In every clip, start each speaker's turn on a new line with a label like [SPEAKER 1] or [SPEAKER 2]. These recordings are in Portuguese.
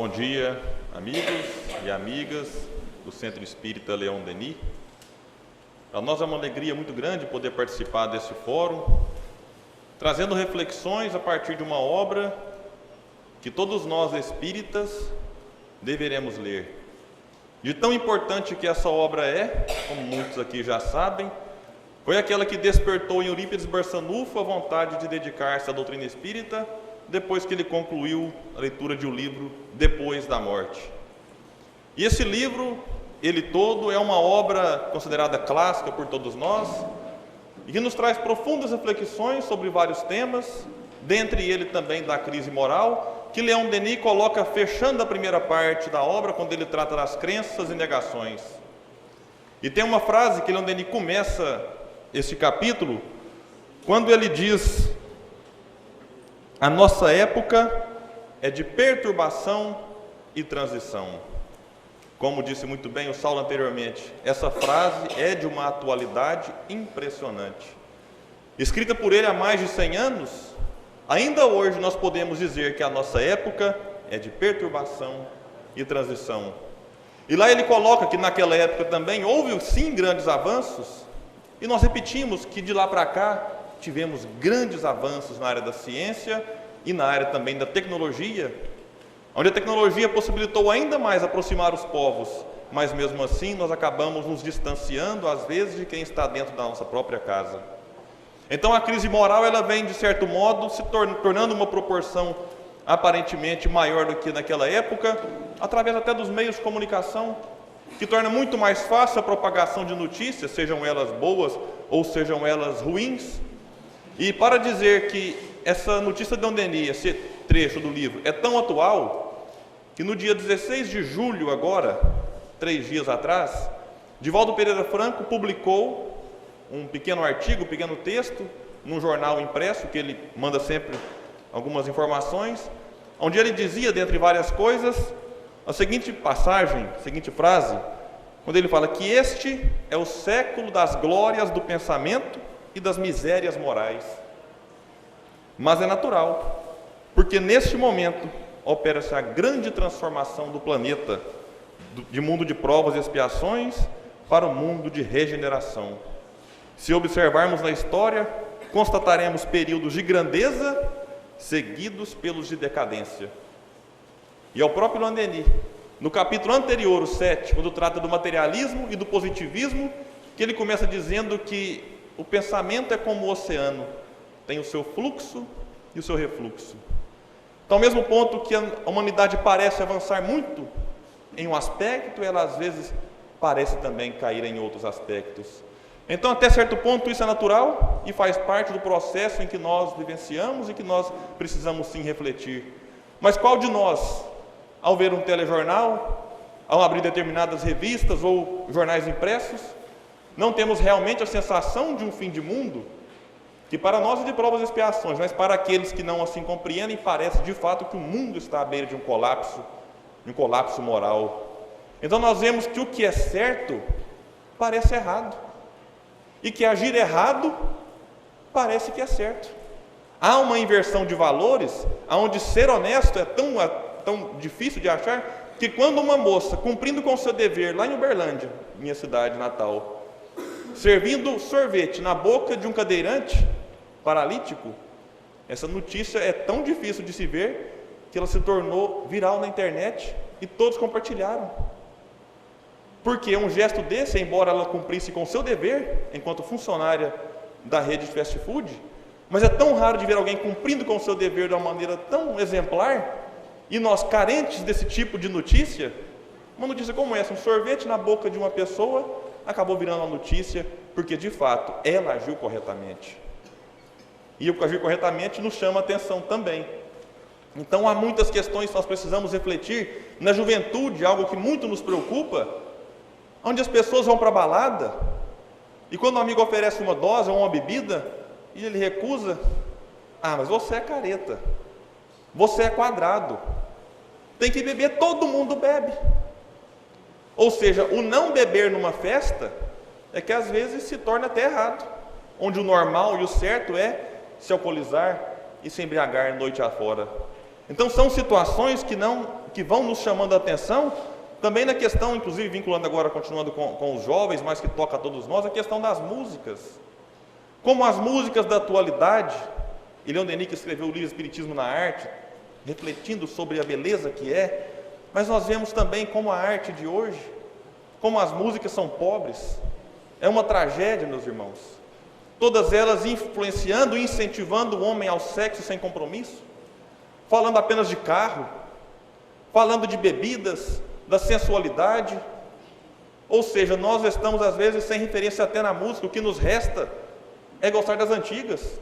[SPEAKER 1] Bom dia, amigos e amigas do Centro Espírita Leon Denis. Para nós é uma alegria muito grande poder participar desse fórum, trazendo reflexões a partir de uma obra que todos nós espíritas deveremos ler. De tão importante que essa obra é, como muitos aqui já sabem, foi aquela que despertou em Eurípides Barçanufo a vontade de dedicar-se à doutrina espírita, depois que ele concluiu a leitura de um livro Depois da Morte. E esse livro, ele todo, é uma obra considerada clássica por todos nós, e que nos traz profundas reflexões sobre vários temas, dentre ele também da crise moral, que Leon Denis coloca fechando a primeira parte da obra, quando ele trata das crenças e negações. E tem uma frase que Leon Denis começa esse capítulo, quando ele diz: a nossa época é de perturbação e transição. Como disse muito bem o Saulo anteriormente, essa frase é de uma atualidade impressionante. Escrita por ele há mais de 100 anos, ainda hoje nós podemos dizer que a nossa época é de perturbação e transição. E lá ele coloca que naquela época também houve sim grandes avanços, e nós repetimos que de lá para cá tivemos grandes avanços na área da ciência e na área também da tecnologia, onde a tecnologia possibilitou ainda mais aproximar os povos, mas mesmo assim nós acabamos nos distanciando, às vezes, de quem está dentro da nossa própria casa. Então a crise moral, ela vem, de certo modo, se tornando uma proporção aparentemente maior do que naquela época, através até dos meios de comunicação, que torna muito mais fácil a propagação de notícias, sejam elas boas ou sejam elas ruins. E para dizer que essa notícia de Leon Denis, esse trecho do livro, é tão atual, que no dia 16 de julho agora, 3 dias atrás, Divaldo Pereira Franco publicou um pequeno artigo, um pequeno texto, num jornal impresso, que ele manda sempre algumas informações, onde ele dizia, dentre várias coisas, a seguinte passagem, a seguinte frase, quando ele fala que este é o século das glórias do pensamento e das misérias morais. Mas é natural, porque neste momento opera-se a grande transformação do planeta, de mundo de provas e expiações para o mundo de regeneração. Se observarmos na história, constataremos períodos de grandeza seguidos pelos de decadência. E ao próprio Leon Denis, no capítulo anterior, o 7, quando trata do materialismo e do positivismo, que ele começa dizendo que o pensamento é como o oceano, tem o seu fluxo e o seu refluxo. Então, ao mesmo ponto que a humanidade parece avançar muito em um aspecto, ela às vezes parece também cair em outros aspectos. Então, até certo ponto, isso é natural e faz parte do processo em que nós vivenciamos e que nós precisamos sim refletir. Mas qual de nós, ao ver um telejornal, ao abrir determinadas revistas ou jornais impressos, não temos realmente a sensação de um fim de mundo, que para nós é de provas e expiações, mas para aqueles que não assim compreendem, parece de fato que o mundo está à beira de um colapso moral. Então nós vemos que o que é certo parece errado, e que agir errado parece que é certo. Há uma inversão de valores, onde ser honesto é tão difícil de achar, que quando uma moça, cumprindo com seu dever lá em Uberlândia, minha cidade natal, servindo sorvete na boca de um cadeirante paralítico, essa notícia é tão difícil de se ver que ela se tornou viral na internet e todos compartilharam. Porque um gesto desse, embora ela cumprisse com seu dever enquanto funcionária da rede de fast food, mas é tão raro de ver alguém cumprindo com seu dever de uma maneira tão exemplar, e nós carentes desse tipo de notícia, uma notícia como essa, um sorvete na boca de uma pessoa, acabou virando uma notícia, porque de fato ela agiu corretamente. E o agir corretamente nos chama a atenção também. Então há muitas questões que nós precisamos refletir. Na juventude, algo que muito nos preocupa, onde as pessoas vão para a balada, e quando um amigo oferece uma dose ou uma bebida, e ele recusa, mas você é careta, você é quadrado, tem que beber, todo mundo bebe. Ou seja, o não beber numa festa é que às vezes se torna até errado, onde o normal e o certo é se alcoolizar e se embriagar noite afora. Então são situações que vão nos chamando a atenção, também na questão, inclusive vinculando agora, continuando com os jovens, mas que toca a todos nós, a questão das músicas. Como as músicas da atualidade, e Leon Denis, que escreveu o livro Espiritismo na Arte, refletindo sobre a beleza que é, mas nós vemos também como a arte de hoje, como as músicas são pobres. É uma tragédia, meus irmãos. Todas elas influenciando e incentivando o homem ao sexo sem compromisso, falando apenas de carro, falando de bebidas, da sensualidade. Ou seja, nós estamos às vezes sem referência até na música. O que nos resta é gostar das antigas,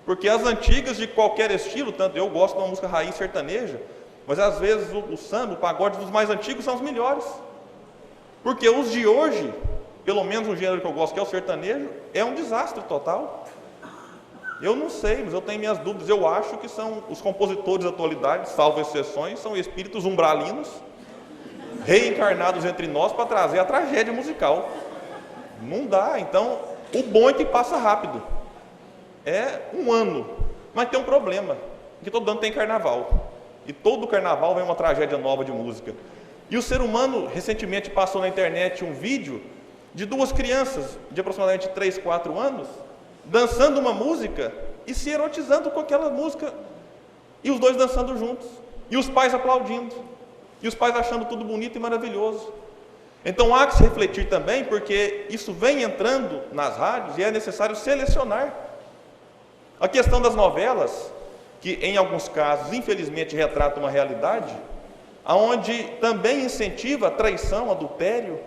[SPEAKER 1] porque as antigas de qualquer estilo, tanto eu gosto de uma música raiz sertaneja, mas às vezes o samba, o pagode dos mais antigos são os melhores, porque os de hoje, pelo menos um gênero que eu gosto, que é o sertanejo, é um desastre total. Eu não sei, mas eu tenho minhas dúvidas. Eu acho que são os compositores da atualidade, salvo exceções, são espíritos umbralinos, reencarnados entre nós para trazer a tragédia musical. Não dá. Então, o bom é que passa rápido. É um ano, mas tem um problema, que todo ano tem carnaval. E todo carnaval vem uma tragédia nova de música. E o ser humano, recentemente passou na internet um vídeo de duas crianças de aproximadamente 3, 4 anos, dançando uma música e se erotizando com aquela música, e os dois dançando juntos, e os pais aplaudindo, e os pais achando tudo bonito e maravilhoso. Então há que se refletir também, porque isso vem entrando nas rádios e é necessário selecionar. A questão das novelas, que em alguns casos, infelizmente, retrata uma realidade, onde também incentiva a traição, adultério,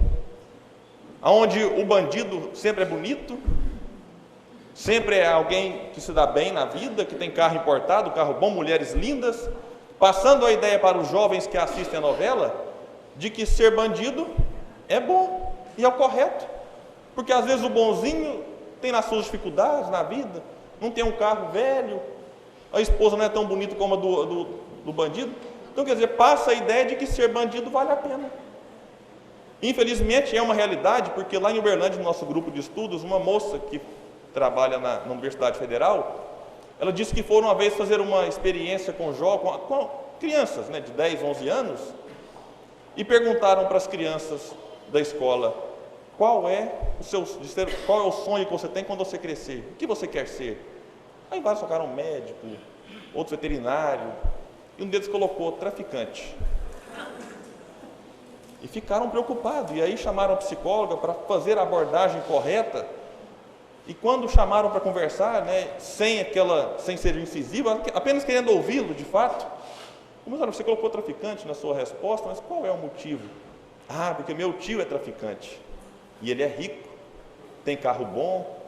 [SPEAKER 1] onde o bandido sempre é bonito, sempre é alguém que se dá bem na vida, que tem carro importado, carro bom, mulheres lindas, passando a ideia para os jovens que assistem a novela, de que ser bandido é bom e é o correto, porque às vezes o bonzinho tem nas suas dificuldades na vida, não tem um carro velho, a esposa não é tão bonita como a do bandido. Então, quer dizer, passa a ideia de que ser bandido vale a pena. Infelizmente é uma realidade, porque lá em Uberlândia, no nosso grupo de estudos, uma moça que trabalha na Universidade Federal, ela disse que foram uma vez fazer uma experiência com crianças, né, de 10, 11 anos, e perguntaram para as crianças da escola: qual é o sonho que você tem quando você crescer? O que você quer ser? Aí vários colocaram médico, outro veterinário, e um deles colocou traficante. E ficaram preocupados, e aí chamaram a psicóloga para fazer a abordagem correta, e quando chamaram para conversar, né, sem ser incisivo, apenas querendo ouvi-lo de fato, começaram: você colocou traficante na sua resposta, mas qual é o motivo? Ah, porque meu tio é traficante, e ele é rico, tem carro bom,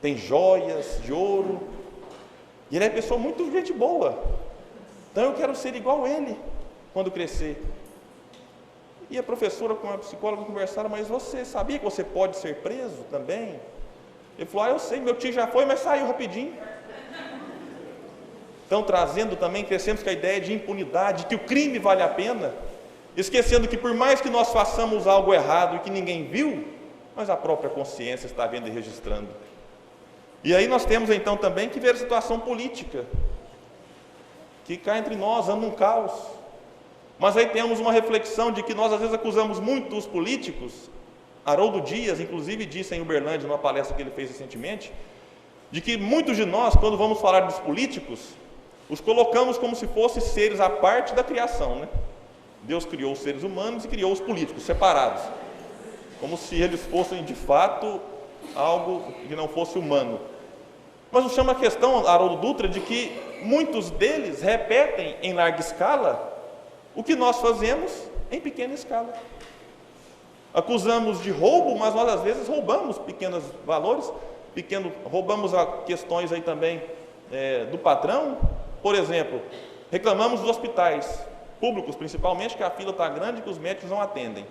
[SPEAKER 1] tem joias de ouro, e ele é pessoa muito gente boa, então eu quero ser igual a ele quando crescer. E a professora com a psicóloga conversaram: mas você sabia que você pode ser preso também? Ele falou: eu sei, meu tio já foi, mas saiu rapidinho. Então, trazendo também, crescemos com a ideia de impunidade, que o crime vale a pena, esquecendo que por mais que nós façamos algo errado e que ninguém viu, mas a própria consciência está vendo e registrando. E aí nós temos então também que ver a situação política, que cá entre nós anda um caos. Mas aí temos uma reflexão de que nós às vezes acusamos muito os políticos. Haroldo Dias, inclusive, disse em Uberlândia, numa palestra que ele fez recentemente, de que muitos de nós, quando vamos falar dos políticos, os colocamos como se fossem seres à parte da criação, né? Deus criou os seres humanos e criou os políticos separados, como se eles fossem de fato algo que não fosse humano. Mas nos chama a questão, Haroldo Dutra, de que muitos deles repetem em larga escala o que nós fazemos em pequena escala. Acusamos de roubo, mas nós às vezes roubamos pequenos valores, roubamos questões aí também do patrão. Por exemplo, reclamamos dos hospitais públicos, principalmente, que a fila está grande e que os médicos não atendem.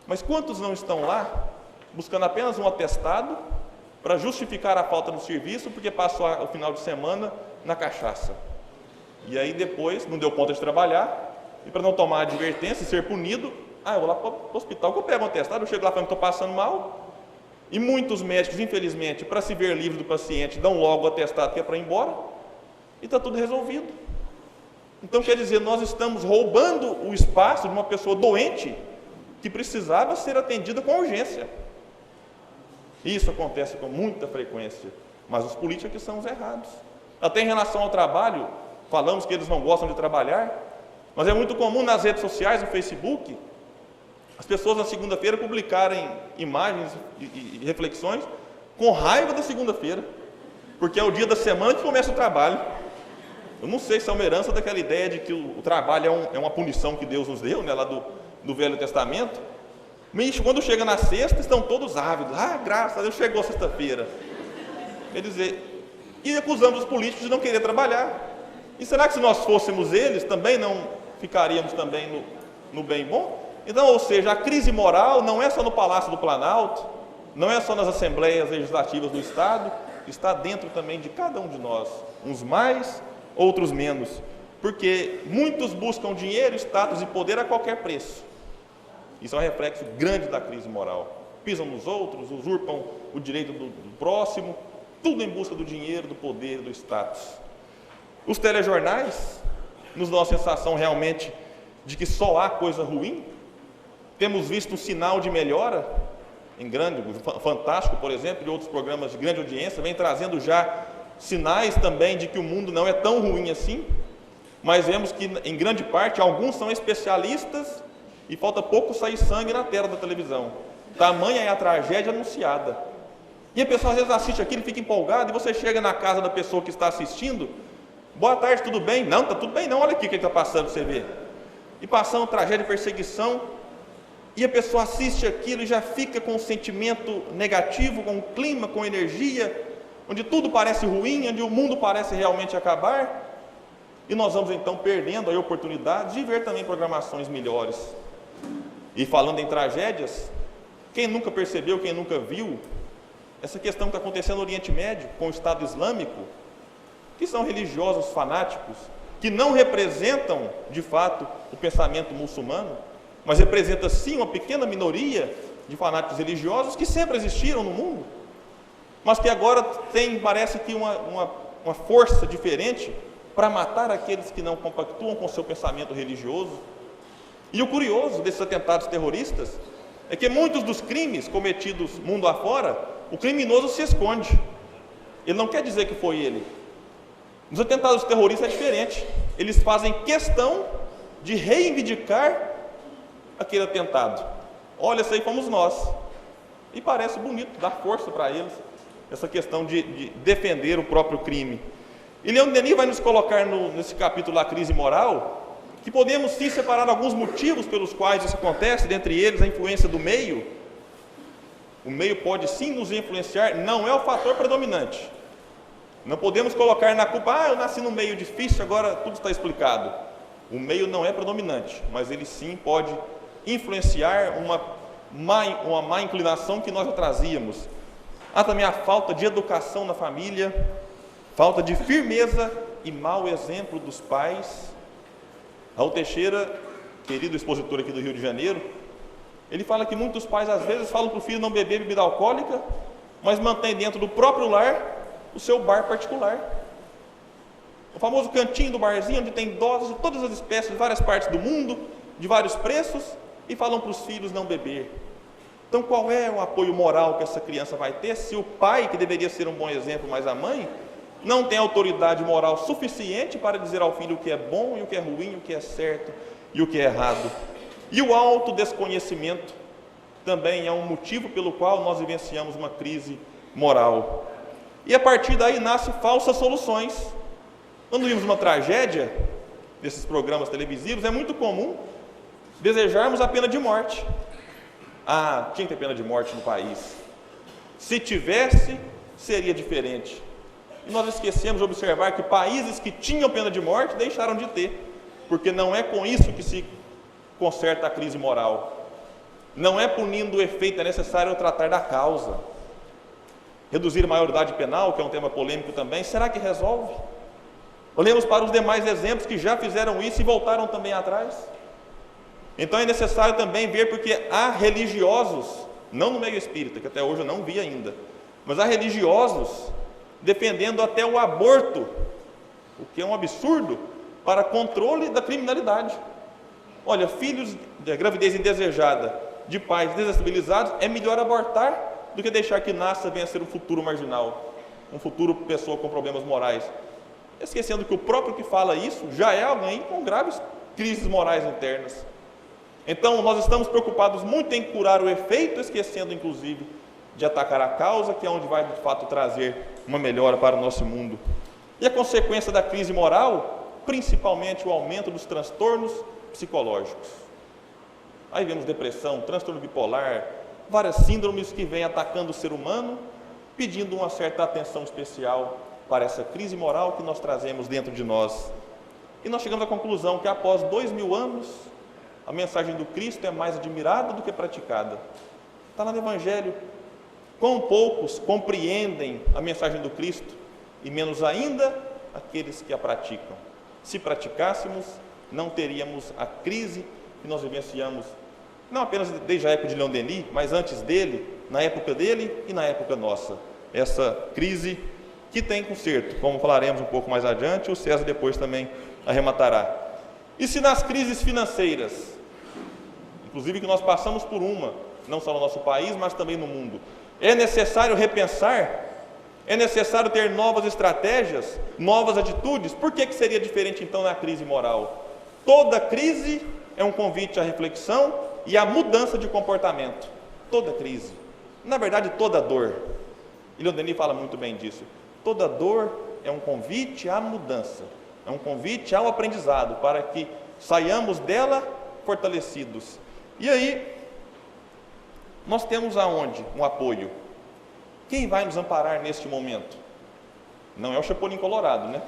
[SPEAKER 1] Mas quantos não estão lá buscando apenas um atestado para justificar a falta do serviço, porque passou o final de semana na cachaça? E aí depois não deu conta de trabalhar, e para não tomar advertência e ser punido, eu vou lá para o hospital, que eu pego um atestado, eu chego lá falando que estou passando mal. E muitos médicos, infelizmente, para se ver livre do paciente, dão logo o atestado que é para ir embora, e está tudo resolvido. Então, quer dizer, nós estamos roubando o espaço de uma pessoa doente que precisava ser atendida com urgência. Isso acontece com muita frequência, mas os políticos que são os errados. Até em relação ao trabalho, falamos que eles não gostam de trabalhar, mas é muito comum nas redes sociais, no Facebook, as pessoas na segunda-feira publicarem imagens e reflexões com raiva da segunda-feira, porque é o dia da semana que começa o trabalho. Eu não sei se é uma herança daquela ideia de que o trabalho é uma punição que Deus nos deu, né, lá do Velho Testamento. Mas quando chega na sexta, estão todos ávidos. Graças a Deus chegou sexta-feira. Quer dizer, e acusamos os políticos de não querer trabalhar. E será que se nós fôssemos eles, também não ficaríamos também no bem bom? Então, ou seja, a crise moral não é só no Palácio do Planalto, não é só nas assembleias legislativas do Estado, está dentro também de cada um de nós, uns mais, outros menos, porque muitos buscam dinheiro, status e poder a qualquer preço. Isso é um reflexo grande da crise moral. Pisam nos outros, usurpam o direito do próximo, tudo em busca do dinheiro, do poder, do status. Os telejornais nos dão a sensação realmente de que só há coisa ruim. Temos visto um sinal de melhora em grande, Fantástico, por exemplo, e outros programas de grande audiência, vem trazendo já sinais também de que o mundo não é tão ruim assim, mas vemos que, em grande parte, alguns são especialistas e falta pouco sair sangue na tela da televisão. Tamanha é a tragédia anunciada. E a pessoa às vezes assiste aquilo e fica empolgada, e você chega na casa da pessoa que está assistindo, boa tarde, tudo bem? Não, está tudo bem não, olha aqui o que está passando, você vê. E passando tragédia, perseguição, e a pessoa assiste aquilo e já fica com um sentimento negativo, com um clima, com energia, onde tudo parece ruim, onde o mundo parece realmente acabar, e nós vamos então perdendo a oportunidade de ver também programações melhores. E falando em tragédias, quem nunca percebeu, quem nunca viu, essa questão que está acontecendo no Oriente Médio, com o Estado Islâmico, que são religiosos fanáticos, que não representam, de fato, o pensamento muçulmano, mas representa sim uma pequena minoria de fanáticos religiosos que sempre existiram no mundo, mas que agora tem, parece que uma força diferente para matar aqueles que não compactuam com o seu pensamento religioso. E o curioso desses atentados terroristas é que muitos dos crimes cometidos mundo afora, o criminoso se esconde. Ele não quer dizer que foi ele. Nos atentados terroristas é diferente. Eles fazem questão de reivindicar aquele atentado. Olha, isso aí fomos nós. E parece bonito, dá força para eles, essa questão de defender o próprio crime. E Leon Denis vai nos colocar nesse capítulo da crise moral, que podemos sim separar alguns motivos pelos quais isso acontece, dentre eles a influência do meio. O meio pode sim nos influenciar, não é o fator predominante. Não podemos colocar na culpa, eu nasci num meio difícil, agora tudo está explicado. O meio não é predominante, mas ele sim pode influenciar uma má inclinação que nós já trazíamos. Há também a falta de educação na família, falta de firmeza e mau exemplo dos pais. Raul Teixeira, querido expositor aqui do Rio de Janeiro, ele fala que muitos pais às vezes falam para o filho não beber bebida alcoólica, mas mantém dentro do próprio lar o seu bar particular. O famoso cantinho do barzinho, onde tem doses de todas as espécies, de várias partes do mundo, de vários preços, e falam para os filhos não beber. Então qual é o apoio moral que essa criança vai ter se o pai, que deveria ser um bom exemplo, mas a mãe, não tem autoridade moral suficiente para dizer ao filho o que é bom e o que é ruim, o que é certo e o que é errado? E o autodesconhecimento também é um motivo pelo qual nós vivenciamos uma crise moral. E a partir daí nascem falsas soluções. Quando vimos uma tragédia desses programas televisivos, é muito comum desejarmos a pena de morte. Tinha que ter pena de morte no país. Se tivesse, seria diferente. E nós esquecemos de observar que países que tinham pena de morte deixaram de ter, porque não é com isso que se conserta a crise moral. Não é punindo o efeito, é necessário tratar da causa. Reduzir a maioridade penal, que é um tema polêmico também, será que resolve? Olhemos para os demais exemplos que já fizeram isso e voltaram também atrás. Então é necessário também ver, porque há religiosos, não no meio espírita, que até hoje eu não vi ainda, mas há religiosos defendendo até o aborto, o que é um absurdo, para controle da criminalidade. Olha, filhos de gravidez indesejada de pais desestabilizados, é melhor abortar do que deixar que nasça venha a ser um futuro marginal, um futuro pessoa com problemas morais. Esquecendo que o próprio que fala isso já é alguém com graves crises morais internas. Então, nós estamos preocupados muito em curar o efeito, esquecendo, inclusive, de atacar a causa, que é onde vai, de fato, trazer uma melhora para o nosso mundo. E a consequência da crise moral, principalmente o aumento dos transtornos psicológicos. Aí vemos depressão, transtorno bipolar, várias síndromes que vêm atacando o ser humano, pedindo uma certa atenção especial para essa crise moral que nós trazemos dentro de nós. E nós chegamos à conclusão que após 2000 anos, a mensagem do Cristo é mais admirada do que praticada. Está lá no Evangelho. Quão poucos compreendem a mensagem do Cristo, e menos ainda aqueles que a praticam. Se praticássemos, não teríamos a crise que nós vivenciamos, não apenas desde a época de Leon Denis, mas antes dele, na época dele e na época nossa. Essa crise que tem conserto, como falaremos um pouco mais adiante, o César depois também arrematará. E se nas crises financeiras, inclusive que nós passamos por uma, não só no nosso país, mas também no mundo, é necessário repensar, é necessário ter novas estratégias, novas atitudes. Por que seria diferente então na crise moral? Toda crise é um convite à reflexão e à mudança de comportamento. Toda crise, na verdade toda dor, e Leon Denis fala muito bem disso. Toda dor é um convite à mudança, é um convite ao aprendizado, para que saiamos dela fortalecidos. E aí, nós temos aonde um apoio? Quem vai nos amparar neste momento? Não é o Chapolin Colorado, né?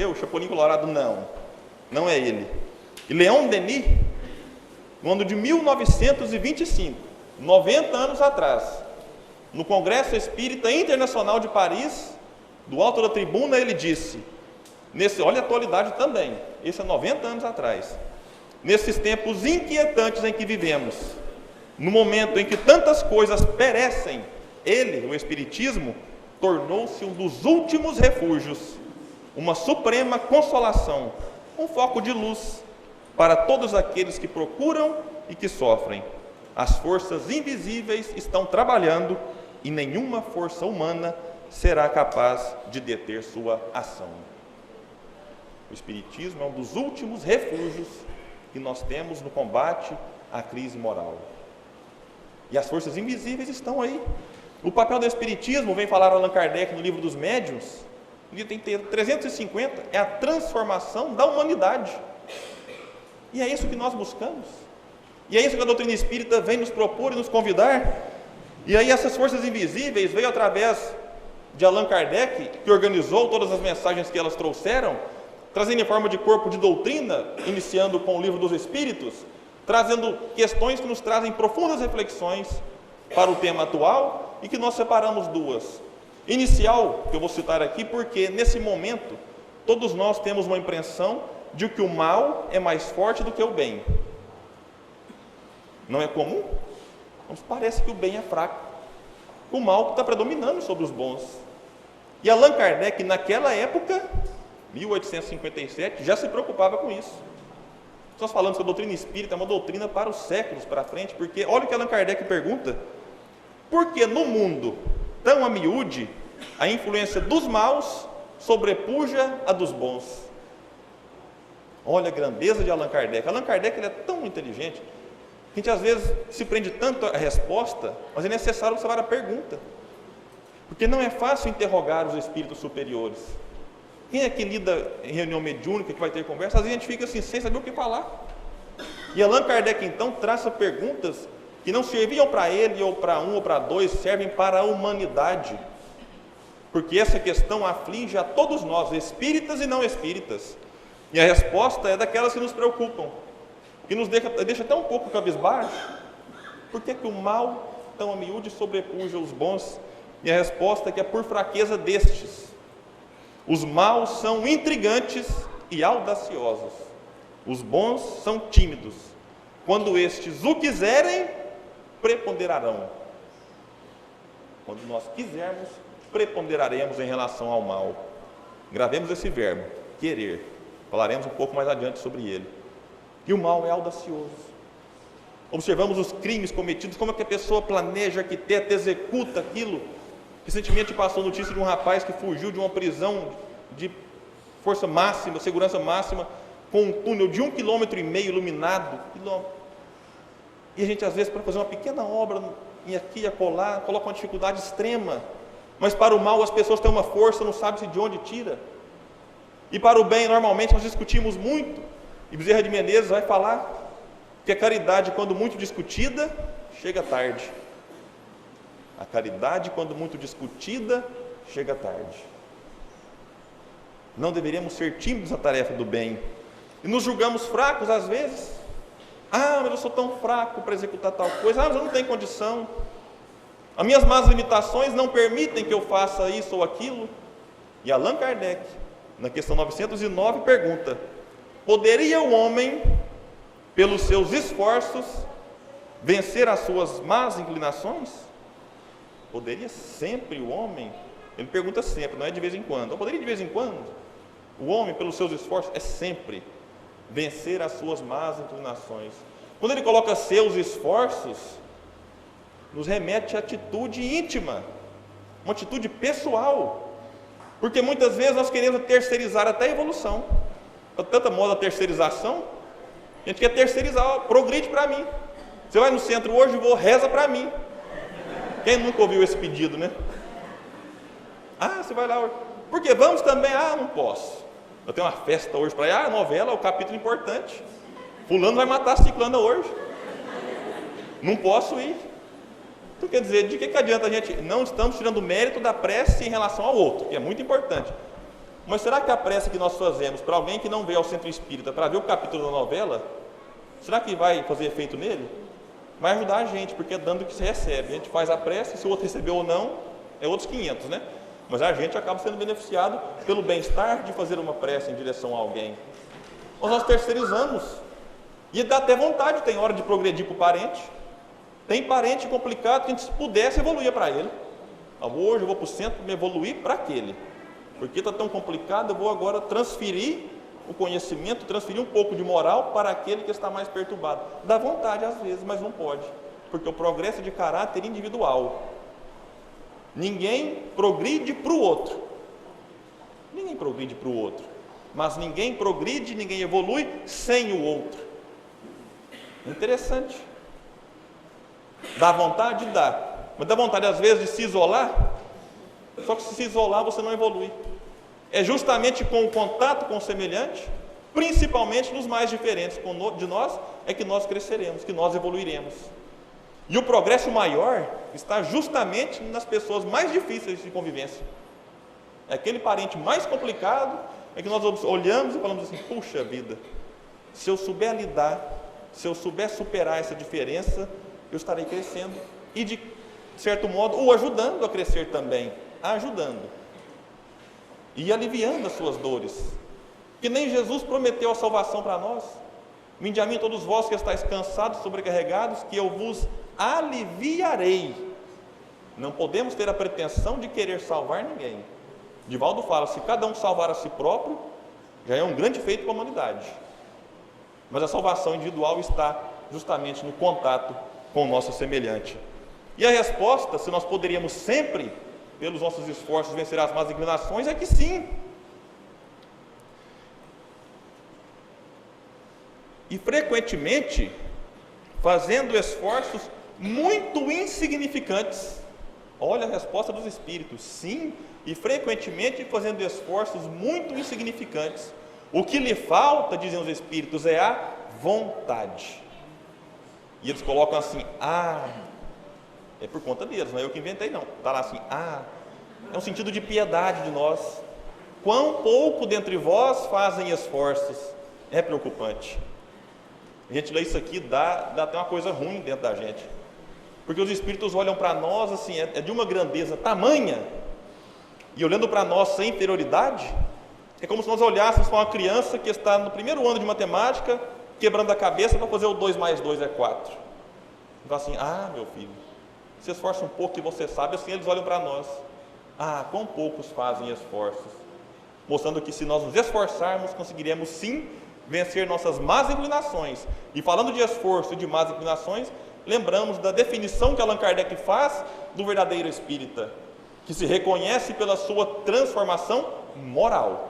[SPEAKER 1] O Chapolin Colorado, não é ele. E Leon Denis, no ano de 1925, 90 anos atrás, no Congresso Espírita Internacional de Paris, do alto da tribuna, ele disse, olha a atualidade também, esse é 90 anos atrás, nesses tempos inquietantes em que vivemos, no momento em que tantas coisas perecem, ele, o Espiritismo, tornou-se um dos últimos refúgios, uma suprema consolação, um foco de luz para todos aqueles que procuram e que sofrem. As forças invisíveis estão trabalhando e nenhuma força humana será capaz de deter sua ação. O Espiritismo é um dos últimos refúgios que nós temos no combate à crise moral. E as forças invisíveis estão aí. O papel do Espiritismo, vem falar Allan Kardec no livro dos Médiuns, no item 350, é a transformação da humanidade. E é isso que nós buscamos. E é isso que a doutrina espírita vem nos propor e nos convidar. E aí essas forças invisíveis veio através de Allan Kardec, que organizou todas as mensagens que elas trouxeram, trazendo em forma de corpo de doutrina, iniciando com o livro dos Espíritos, trazendo questões que nos trazem profundas reflexões para o tema atual e que nós separamos duas. Inicial, que eu vou citar aqui, porque nesse momento todos nós temos uma impressão de que o mal é mais forte do que o bem. Não é comum? Nos parece que o bem é fraco. O mal está predominando sobre os bons. E Allan Kardec, naquela época, 1857, já se preocupava com isso. Nós falamos que a doutrina espírita é uma doutrina para os séculos para frente, porque olha o que Allan Kardec pergunta: por que no mundo tão a miúde a influência dos maus sobrepuja a dos bons? Olha a grandeza de Allan Kardec. Allan Kardec ele é tão inteligente que a gente às vezes se prende tanto à resposta, mas é necessário observar a pergunta, porque não é fácil interrogar os espíritos superiores. Quem é que lida em reunião mediúnica, que vai ter conversa, às vezes a gente fica assim, sem saber o que falar. E Allan Kardec então traça perguntas que não serviam para ele, ou para um, ou para dois, servem para a humanidade, porque essa questão aflige a todos nós, espíritas e não espíritas. E a resposta é daquelas que nos preocupam, que nos deixa até um pouco cabisbaixo. Por que o mal tão a miúde sobrepuja os bons? E a resposta é que é por fraqueza destes. Os maus são intrigantes e audaciosos. Os bons são tímidos. Quando estes o quiserem, preponderarão. Quando nós quisermos, preponderaremos em relação ao mal. Gravemos esse verbo. querer. Falaremos um pouco mais adiante sobre ele. E o mal é audacioso. Observamos os crimes cometidos, como é que a pessoa planeja, arquiteta, executa aquilo. Recentemente passou notícia de um rapaz que fugiu de uma prisão de força máxima, segurança máxima, com um túnel de 1,5 km iluminado. E a gente, às vezes, para fazer uma pequena obra, e aqui e acolá, coloca uma dificuldade extrema. Mas para o mal, as pessoas têm uma força, não sabem de onde tira. E para o bem, normalmente, nós discutimos muito. E Bezerra de Menezes vai falar que a caridade, quando muito discutida, chega tarde. A caridade, quando muito discutida, chega tarde. Não deveríamos ser tímidos na tarefa do bem. E nos julgamos fracos às vezes. Ah, mas eu sou tão fraco para executar tal coisa. Ah, mas eu não tenho condição. As minhas más limitações não permitem que eu faça isso ou aquilo. E Allan Kardec, na questão 909, pergunta: poderia o homem, pelos seus esforços, vencer as suas más inclinações? Poderia sempre o homem? Ele pergunta sempre, não é de vez em quando. Ou poderia de vez em quando? O homem, pelos seus esforços, é sempre vencer as suas más inclinações. Quando ele coloca seus esforços, nos remete à atitude íntima, uma atitude pessoal. Porque muitas vezes nós queremos terceirizar até a evolução. Há tanta moda terceirização, a gente quer terceirizar, progride para mim. Você vai no centro hoje, reza para mim. Quem nunca ouviu esse pedido, né? Ah, você vai lá hoje. Por quê? Vamos também? Ah, não posso. Eu tenho uma festa hoje para ir. Ah, a novela é o capítulo importante. Fulano vai matar a ciclana hoje. Não posso ir. Então, quer dizer, de que adianta a gente? Não estamos tirando o mérito da prece em relação ao outro, que é muito importante. Mas será que a prece que nós fazemos para alguém que não veio ao centro espírita, para ver o capítulo da novela, será que vai fazer efeito nele? Vai ajudar a gente, porque é dando o que se recebe. A gente faz a prece, se o outro recebeu ou não, é outros 500, né? Mas a gente acaba sendo beneficiado pelo bem-estar de fazer uma prece em direção a alguém. Nós terceirizamos. E dá até vontade, tem hora de progredir para o parente. Tem parente complicado que a gente, se pudesse, evoluía para ele. Hoje eu vou para o centro me evoluir para aquele. Porque está tão complicado, eu vou agora transferir o conhecimento, transferir um pouco de moral para aquele que está mais perturbado. Dá vontade às vezes, mas não pode. Porque o progresso é de caráter individual. Ninguém progride para o outro. Ninguém progride para o outro. Mas ninguém progride, ninguém evolui sem o outro. Interessante. Dá vontade? Dá. Mas dá vontade às vezes de se isolar. Só que se isolar você não evolui. É justamente com o contato com o semelhante, principalmente nos mais diferentes de nós, é que nós cresceremos, que nós evoluiremos. E o progresso maior está justamente nas pessoas mais difíceis de convivência. É aquele parente mais complicado, é que nós olhamos e falamos assim: puxa vida, se eu souber lidar, se eu souber superar essa diferença, eu estarei crescendo. E de certo modo, ou ajudando a crescer também, ajudando. E aliviando as suas dores. Que nem Jesus prometeu a salvação para nós. Vinde a mim todos vós que estáis cansados, sobrecarregados, que eu vos aliviarei. Não podemos ter a pretensão de querer salvar ninguém. Divaldo fala: se cada um salvar a si próprio, já é um grande feito para a humanidade. Mas a salvação individual está justamente no contato com o nosso semelhante. E a resposta, se nós poderíamos sempre, pelos nossos esforços, vencer as más inclinações, é que sim. E frequentemente, fazendo esforços muito insignificantes. Olha a resposta dos Espíritos: sim, e frequentemente fazendo esforços muito insignificantes. O que lhe falta, dizem os Espíritos, é a vontade. E eles colocam assim: é por conta deles, não é eu que inventei não. Está lá assim: é um sentido de piedade de nós. Quão pouco dentre vós fazem esforços. É preocupante. A gente lê isso aqui, dá até uma coisa ruim dentro da gente. Porque os Espíritos olham para nós assim, é de uma grandeza tamanha, e olhando para nós sem inferioridade, é como se nós olhássemos para uma criança que está no primeiro ano de matemática, quebrando a cabeça para fazer o 2 mais 2 é 4. Então assim: meu filho, se esforça um pouco que você sabe. Assim eles olham para nós: quão poucos fazem esforços. mostrando que se nós nos esforçarmos, conseguiremos sim vencer nossas más inclinações. E falando de esforço e de más inclinações, lembramos da definição que Allan Kardec faz do verdadeiro espírita, que se reconhece pela sua transformação moral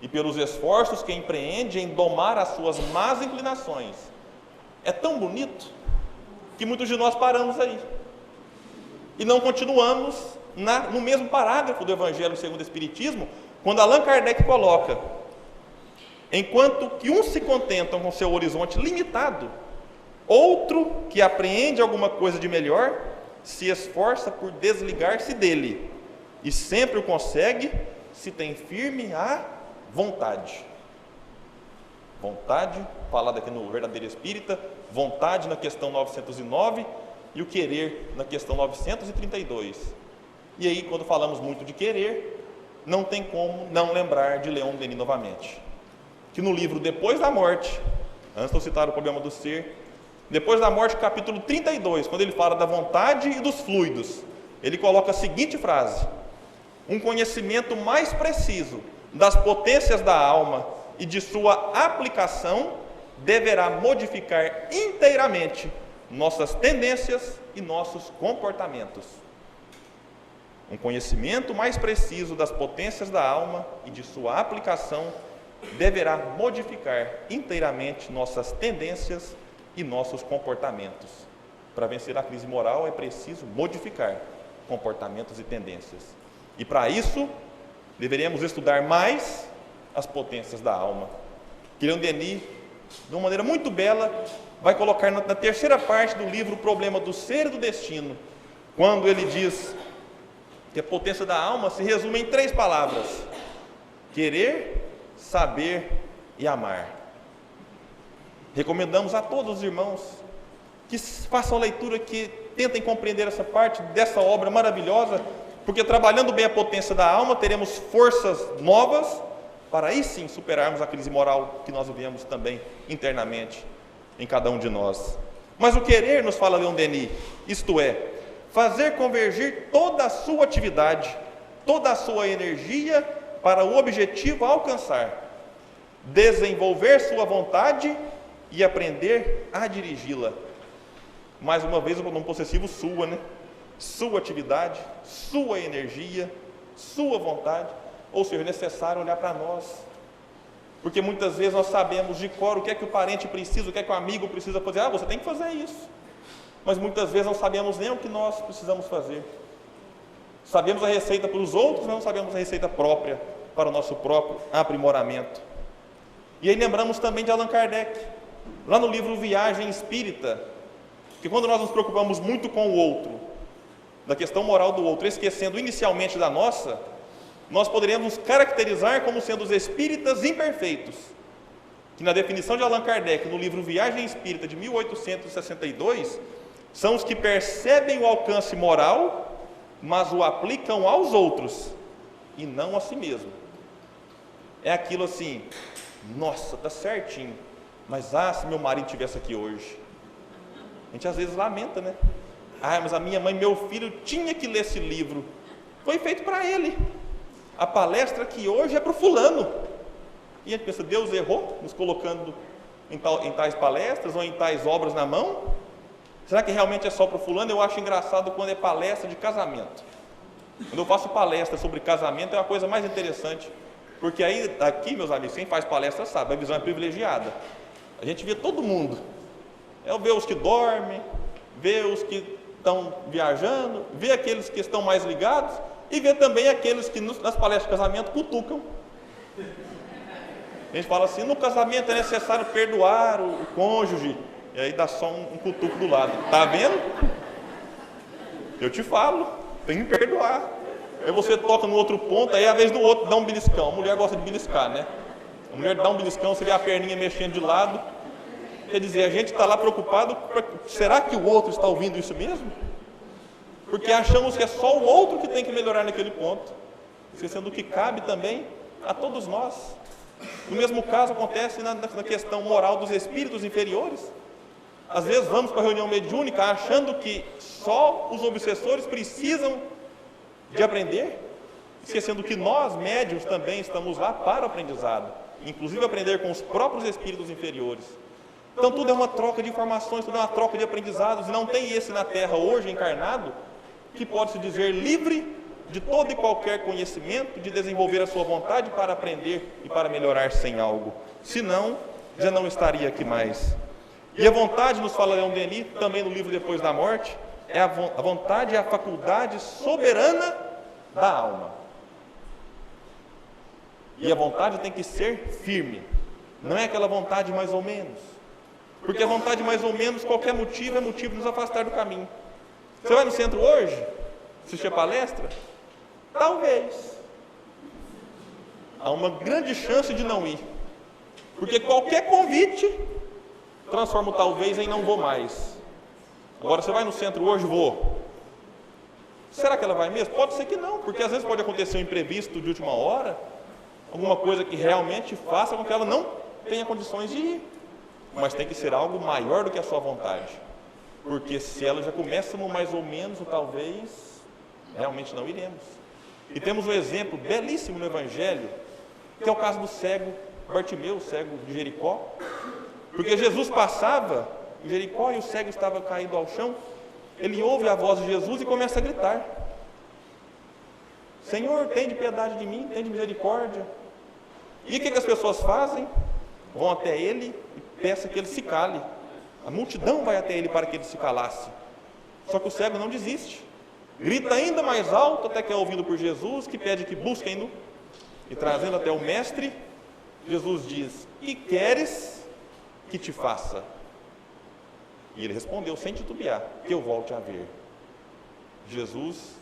[SPEAKER 1] e pelos esforços que empreende em domar as suas más inclinações. É tão bonito que muitos de nós paramos aí e não continuamos no mesmo parágrafo do Evangelho segundo o Espiritismo, quando Allan Kardec coloca: enquanto que uns se contentam com seu horizonte limitado, outro que apreende alguma coisa de melhor se esforça por desligar-se dele, e sempre o consegue se tem firme a vontade. Vontade, falada aqui no Verdadeiro Espírita, vontade na questão 909 e o querer na questão 932. E aí, quando falamos muito de querer, não tem como não lembrar de Leon Denis novamente, que no livro Depois da Morte, antes de eu citar o problema do ser, depois da morte, capítulo 32, quando ele fala da vontade e dos fluidos, ele coloca a seguinte frase: um conhecimento mais preciso das potências da alma e de sua aplicação deverá modificar inteiramente nossas tendências e nossos comportamentos. Um conhecimento mais preciso das potências da alma e de sua aplicação deverá modificar inteiramente nossas tendências e nossos comportamentos. Para vencer a crise moral é preciso modificar comportamentos e tendências. E para isso, deveremos estudar mais as potências da alma. Que Leon Denis, de uma maneira muito bela, vai colocar na terceira parte do livro O Problema do Ser e do Destino, quando ele diz que a potência da alma se resume em 3 palavras: querer, saber e amar. Recomendamos a todos os irmãos que façam a leitura, que tentem compreender essa parte dessa obra maravilhosa, porque trabalhando bem a potência da alma, teremos forças novas para aí sim superarmos a crise moral que nós vivemos também internamente em cada um de nós. Mas o querer, nos fala Leon Denis, isto é, fazer convergir toda a sua atividade, toda a sua energia para o objetivo a alcançar, desenvolver sua vontade e aprender a dirigi-la. Mais uma vez o pronome possessivo sua, né? Sua atividade, sua energia, sua vontade. Ou seja, é necessário olhar para nós, porque muitas vezes nós sabemos de cor o que é que o parente precisa, o que é que o amigo precisa fazer. Você tem que fazer isso. Mas muitas vezes não sabemos nem o que nós precisamos fazer. Sabemos a receita para os outros, mas não sabemos a receita própria para o nosso próprio aprimoramento. E aí lembramos também de Allan Kardec, lá no livro Viagem Espírita, que quando nós nos preocupamos muito com o outro, da questão moral do outro, esquecendo inicialmente da nossa, nós poderíamos caracterizar como sendo os espíritas imperfeitos, que na definição de Allan Kardec, no livro Viagem Espírita de 1862, são os que percebem o alcance moral, mas o aplicam aos outros, e não a si mesmo. É aquilo assim: nossa, está certinho, mas se meu marido estivesse aqui hoje. A gente às vezes lamenta, né? Mas a minha mãe, meu filho tinha que ler esse livro, foi feito para ele. A palestra aqui hoje é para o fulano. E a gente pensa: Deus errou nos colocando em tais palestras ou em tais obras na mão? Será que realmente é só para o fulano? Eu acho engraçado quando é palestra de casamento. Quando eu faço palestra sobre casamento, é a coisa mais interessante, porque aí, aqui, meus amigos, quem faz palestra sabe, a visão é privilegiada. A gente vê todo mundo. Vê os que dormem, vê os que estão viajando, vê aqueles que estão mais ligados, e vê também aqueles que nas palestras de casamento cutucam. A gente fala assim: no casamento é necessário perdoar o cônjuge, e aí dá só um cutuco do lado. Tá vendo? Eu te falo, tem que perdoar. Aí você toca no outro ponto, aí a vez do outro dá um beliscão. A mulher gosta de beliscar, né? A mulher dá um beliscão, você vê a perninha mexendo de lado. Quer dizer, a gente está lá preocupado, será que o outro está ouvindo isso mesmo? Porque achamos que é só o outro que tem que melhorar naquele ponto, esquecendo que cabe também a todos nós. O mesmo caso acontece na questão moral dos espíritos inferiores. Às vezes vamos para a reunião mediúnica achando que só os obsessores precisam de aprender, esquecendo que nós, médiuns, também estamos lá para o aprendizado, inclusive aprender com os próprios espíritos inferiores. Então tudo é uma troca de informações, tudo é uma troca de aprendizados, e não tem esse na Terra hoje encarnado que pode se dizer livre de todo e qualquer conhecimento, de desenvolver a sua vontade para aprender e para melhorar sem algo. Senão, já não estaria aqui mais. E a vontade, nos fala Leon Denis, também no livro Depois da Morte, a vontade é a faculdade soberana da alma. E a vontade tem que ser firme, não é aquela vontade mais ou menos. Porque a vontade mais ou menos, qualquer motivo, é motivo de nos afastar do caminho. Você vai no centro hoje, assistir a palestra? Talvez. Há uma grande chance de não ir. Porque qualquer convite transforma o talvez em não vou mais. Agora, você vai no centro hoje? Vou. Será que ela vai mesmo? Pode ser que não, porque às vezes pode acontecer um imprevisto de última hora, alguma coisa que realmente faça com que ela não tenha condições de ir. Mas tem que ser algo maior do que a sua vontade. Porque se ela já começa no mais ou menos, ou talvez, realmente não iremos. E temos um exemplo belíssimo no Evangelho, que é o caso do cego Bartimeu, o cego de Jericó. Porque Jesus passava em Jericó e o cego estava caído ao chão. Ele ouve a voz de Jesus e começa a gritar: Senhor, tem de piedade de mim, tem de misericórdia. E o que as pessoas fazem? Vão até ele e peçam que ele se cale. A multidão vai até ele para que ele se calasse. Só que o cego não desiste. Grita ainda mais alto, até que é ouvido por Jesus, que pede que busquem-no. E trazendo até o mestre, Jesus diz: que queres que te faça? E ele respondeu sem titubear: que eu volte a ver. Jesus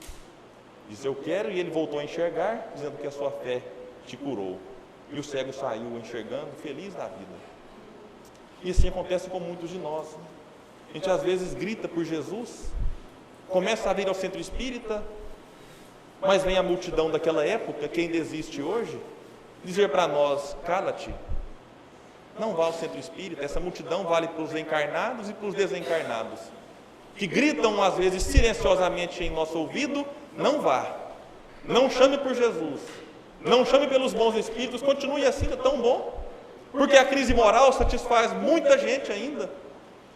[SPEAKER 1] disse: eu quero, e ele voltou a enxergar, dizendo que a sua fé te curou. E o cego saiu enxergando, feliz da vida. E assim acontece com muitos de nós. A gente às vezes grita por Jesus, começa a vir ao centro espírita, mas vem a multidão daquela época, que ainda existe hoje, dizer para nós: cala-te, não vá ao centro espírita. Essa multidão vale para os encarnados e para os desencarnados, que gritam às vezes silenciosamente em nosso ouvido: não vá, não chame por Jesus, não chame pelos bons espíritos, continue assim, é tão bom. Porque a crise moral satisfaz muita gente ainda,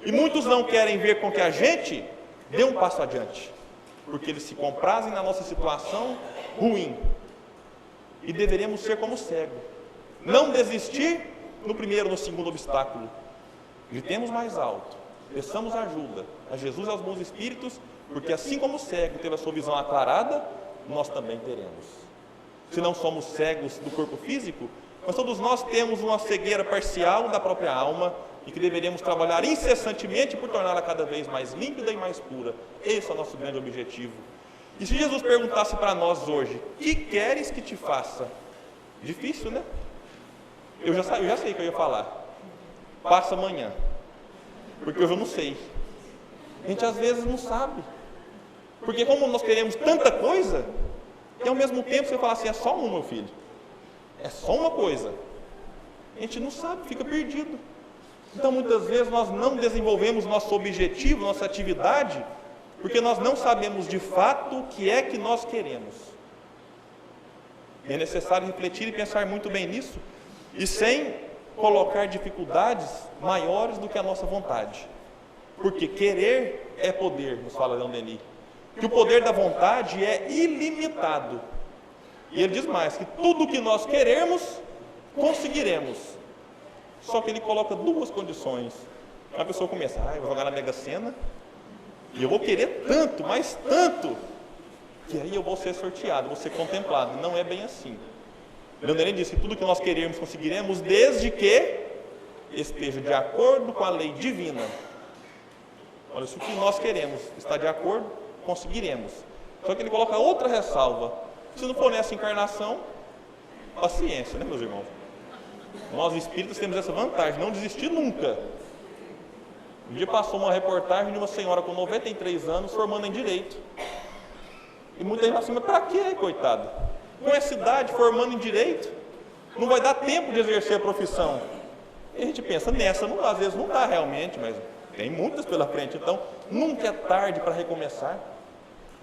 [SPEAKER 1] e muitos não querem ver com que a gente dê um passo adiante, porque eles se comprazem na nossa situação ruim. E deveremos ser como o cego, não desistir no primeiro, no segundo obstáculo. Gritemos mais alto, peçamos ajuda a Jesus e aos bons espíritos, porque assim como o cego teve a sua visão aclarada, nós também teremos. Se não somos cegos do corpo físico, mas todos nós temos uma cegueira parcial da própria alma, e que deveríamos trabalhar incessantemente por torná-la cada vez mais límpida e mais pura. Esse é o nosso grande objetivo. E se Jesus perguntasse para nós hoje: que queres que te faça? Difícil, né? Eu já sei o que eu ia falar. Passa amanhã. Porque hoje eu não sei. A gente às vezes não sabe. Porque como nós queremos tanta coisa, e ao mesmo tempo você fala assim: é só um, meu filho. É só uma coisa. A gente não sabe, fica perdido. Então muitas vezes nós não desenvolvemos nosso objetivo, nossa atividade, porque nós não sabemos de fato o que é que nós queremos. É necessário refletir e pensar muito bem nisso, e sem colocar dificuldades maiores do que a nossa vontade. Porque querer é poder, nos fala Leon Denis. Que o poder da vontade é ilimitado. E ele diz mais, que tudo o que nós queremos, conseguiremos. Só que ele coloca duas condições. A pessoa começa: eu vou jogar na Mega Sena, e eu vou querer tanto, mas tanto, que aí eu vou ser sorteado, vou ser contemplado. Não é bem assim. Leon Denis diz que tudo que nós queremos, conseguiremos, desde que esteja de acordo com a lei divina. Olha, se o que nós queremos está de acordo, conseguiremos. Só que ele coloca outra ressalva: se não for nessa encarnação, paciência, né, meus irmãos? Nós espíritas temos essa vantagem, não desistir nunca. Um dia passou uma reportagem de uma senhora com 93 anos formando em Direito. E muita gente fala assim: mas para quê, coitada? Com essa idade, formando em Direito, não vai dar tempo de exercer a profissão. E a gente pensa, nessa não dá, às vezes não dá realmente, mas tem muitas pela frente. Então, nunca é tarde para recomeçar.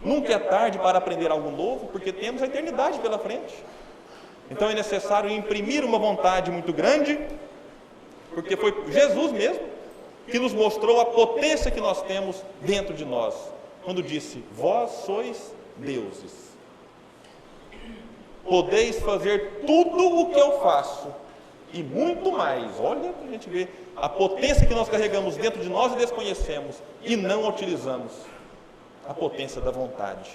[SPEAKER 1] Nunca é tarde para aprender algo novo, porque temos a eternidade pela frente. Então é necessário imprimir uma vontade muito grande, porque foi Jesus mesmo que nos mostrou a potência que nós temos dentro de nós, quando disse: vós sois deuses. Podeis fazer tudo o que eu faço, e muito mais. Olha para a gente ver a potência que nós carregamos dentro de nós e desconhecemos, e não utilizamos. A potência da vontade.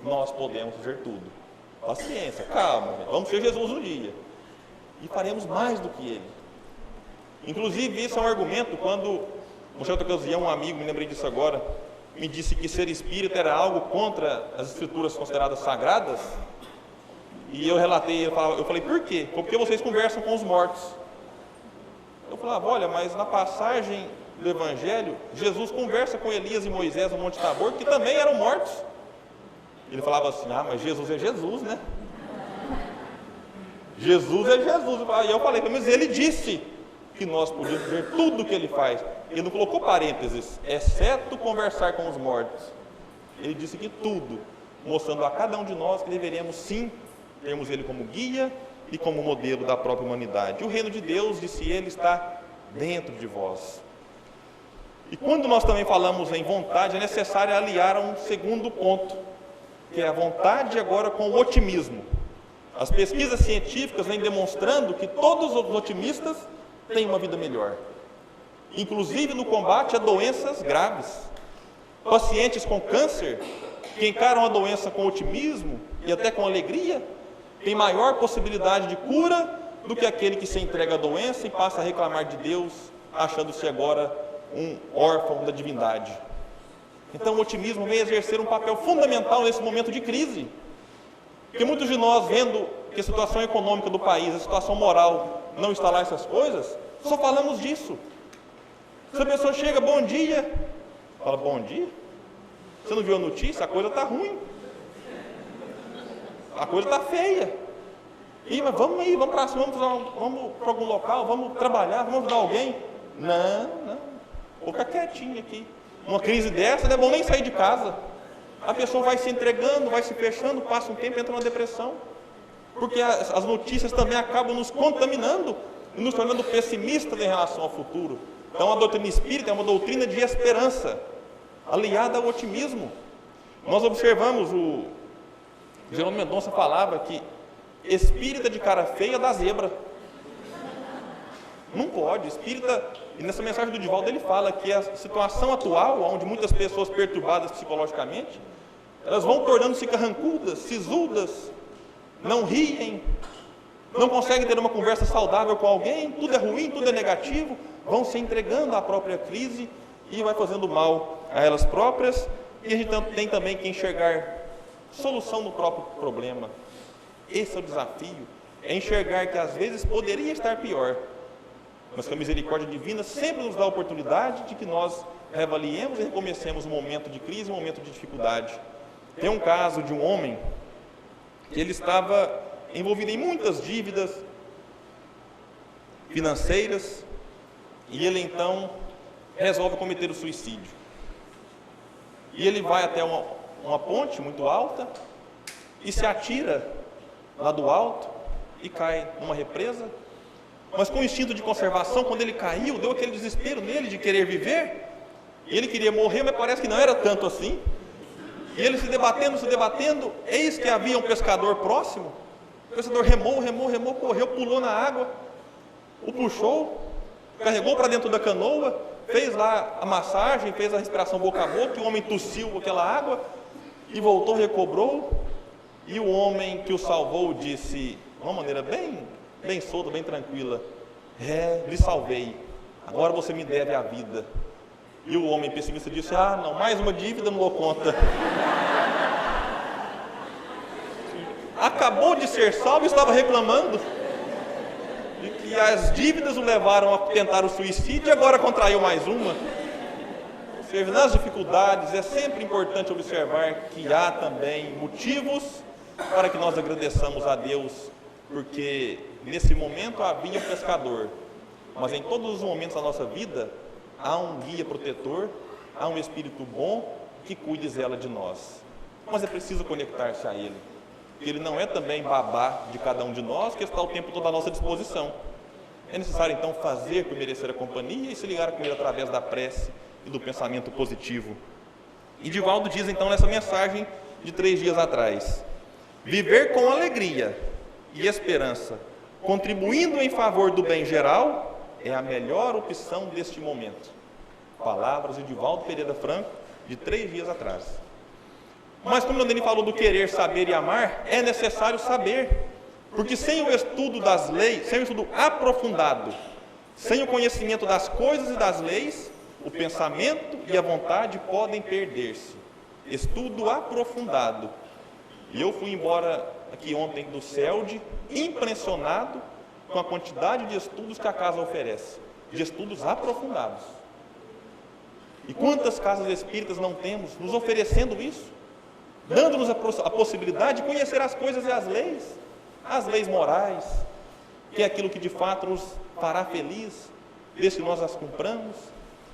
[SPEAKER 1] Nós podemos fazer tudo. Paciência, calma, vamos ser Jesus um dia. E faremos mais do que Ele. Inclusive, isso é um argumento quando, numa certa ocasião, um amigo, me lembrei disso agora, me disse que ser espírita era algo contra as escrituras consideradas sagradas. E eu relatei, eu falei, por quê? Porque vocês conversam com os mortos. Eu falava, olha, mas na passagem do Evangelho, Jesus conversa com Elias e Moisés no Monte Tabor, que também eram mortos. Ele falava assim, mas Jesus é Jesus, né? Jesus é Jesus. E eu falei, mas ele disse que nós podíamos ver tudo o que ele faz. Ele não colocou parênteses, exceto conversar com os mortos. Ele disse que tudo, mostrando a cada um de nós que deveríamos sim termos ele como guia e como modelo da própria humanidade. O reino de Deus, disse ele, está dentro de vós. E quando nós também falamos em vontade, é necessário aliar a um segundo ponto, que é a vontade agora com o otimismo. As pesquisas científicas vêm demonstrando que todos os otimistas têm uma vida melhor, inclusive no combate a doenças graves. Pacientes com câncer, que encaram a doença com otimismo e até com alegria, têm maior possibilidade de cura do que aquele que se entrega à doença e passa a reclamar de Deus, achando-se agora um órfão da divindade. Então o otimismo vem exercer um papel fundamental nesse momento de crise, porque muitos de nós, vendo que a situação econômica do país, a situação moral não está lá, essas coisas, só falamos disso. Se a pessoa chega, bom dia, fala, bom dia, você não viu a notícia? A coisa está ruim, a coisa está feia. Mas vamos aí, vamos para cima, vamos para algum local, vamos trabalhar, vamos ajudar alguém. Não, vou ficar quietinho aqui. Uma crise dessa, não é bom nem sair de casa. A pessoa vai se entregando, vai se fechando, passa um tempo, entra numa depressão. Porque as notícias também acabam nos contaminando e nos tornando pessimistas em relação ao futuro. Então a doutrina espírita é uma doutrina de esperança, aliada ao otimismo. Nós observamos, o Jerônimo Mendonça falava que espírita de cara feia dá zebra. Não pode, espírita, e nessa mensagem do Divaldo ele fala que a situação atual, onde muitas pessoas perturbadas psicologicamente, elas vão tornando-se carrancudas, sisudas, não riem, não conseguem ter uma conversa saudável com alguém, tudo é ruim, tudo é negativo, vão se entregando à própria crise e vai fazendo mal a elas próprias, e a gente tem também que enxergar solução no próprio problema. Esse é o desafio, é enxergar que às vezes poderia estar pior, mas que a misericórdia divina sempre nos dá a oportunidade de que nós reavaliemos e recomecemos um momento de crise, um momento de dificuldade. Tem um caso de um homem que ele estava envolvido em muitas dívidas financeiras e ele então resolve cometer o suicídio. E ele vai até uma ponte muito alta e se atira lá do alto e cai numa represa. Mas com o instinto de conservação, quando ele caiu, deu aquele desespero nele de querer viver. E ele queria morrer, mas parece que não era tanto assim. E ele se debatendo, eis que havia um pescador próximo. O pescador remou, correu, pulou na água, o puxou, carregou para dentro da canoa, fez lá a massagem, fez a respiração boca a boca, e o homem tossiu aquela água, e voltou, recobrou, e o homem que o salvou disse, de uma maneira bem solta, bem tranquila, lhe salvei, agora você me deve a vida. E o homem pessimista disse, não, mais uma dívida, não dou conta. Acabou de ser salvo e estava reclamando de que as dívidas o levaram a tentar o suicídio e agora contraiu mais uma. Ou seja, nas dificuldades é sempre importante observar que há também motivos para que nós agradeçamos a Deus, porque nesse momento havia um pescador, mas em todos os momentos da nossa vida há um guia protetor, há um espírito bom que cuide zela de nós. mas é preciso conectar-se a Ele. Ele não é também babá de cada um de nós, que está o tempo todo à nossa disposição. É necessário então fazer por merecer a companhia e se ligar com Ele através da prece e do pensamento positivo. E Divaldo diz então nessa mensagem de 3 dias atrás: viver com alegria e esperança, contribuindo em favor do bem geral, é a melhor opção deste momento. Palavras de Divaldo Pereira Franco, de 3 dias atrás. Mas como ele falou do querer, saber e amar, é necessário saber, porque sem o estudo das leis, sem o estudo aprofundado, sem o conhecimento das coisas e das leis, o pensamento e a vontade podem perder-se. Estudo aprofundado. E eu fui embora aqui ontem do CELD, impressionado com a quantidade de estudos que a casa oferece, de estudos aprofundados. E quantas casas espíritas não temos nos oferecendo isso, dando-nos a possibilidade de conhecer as coisas e as leis morais, que é aquilo que de fato nos fará feliz, desde que nós as cumpramos,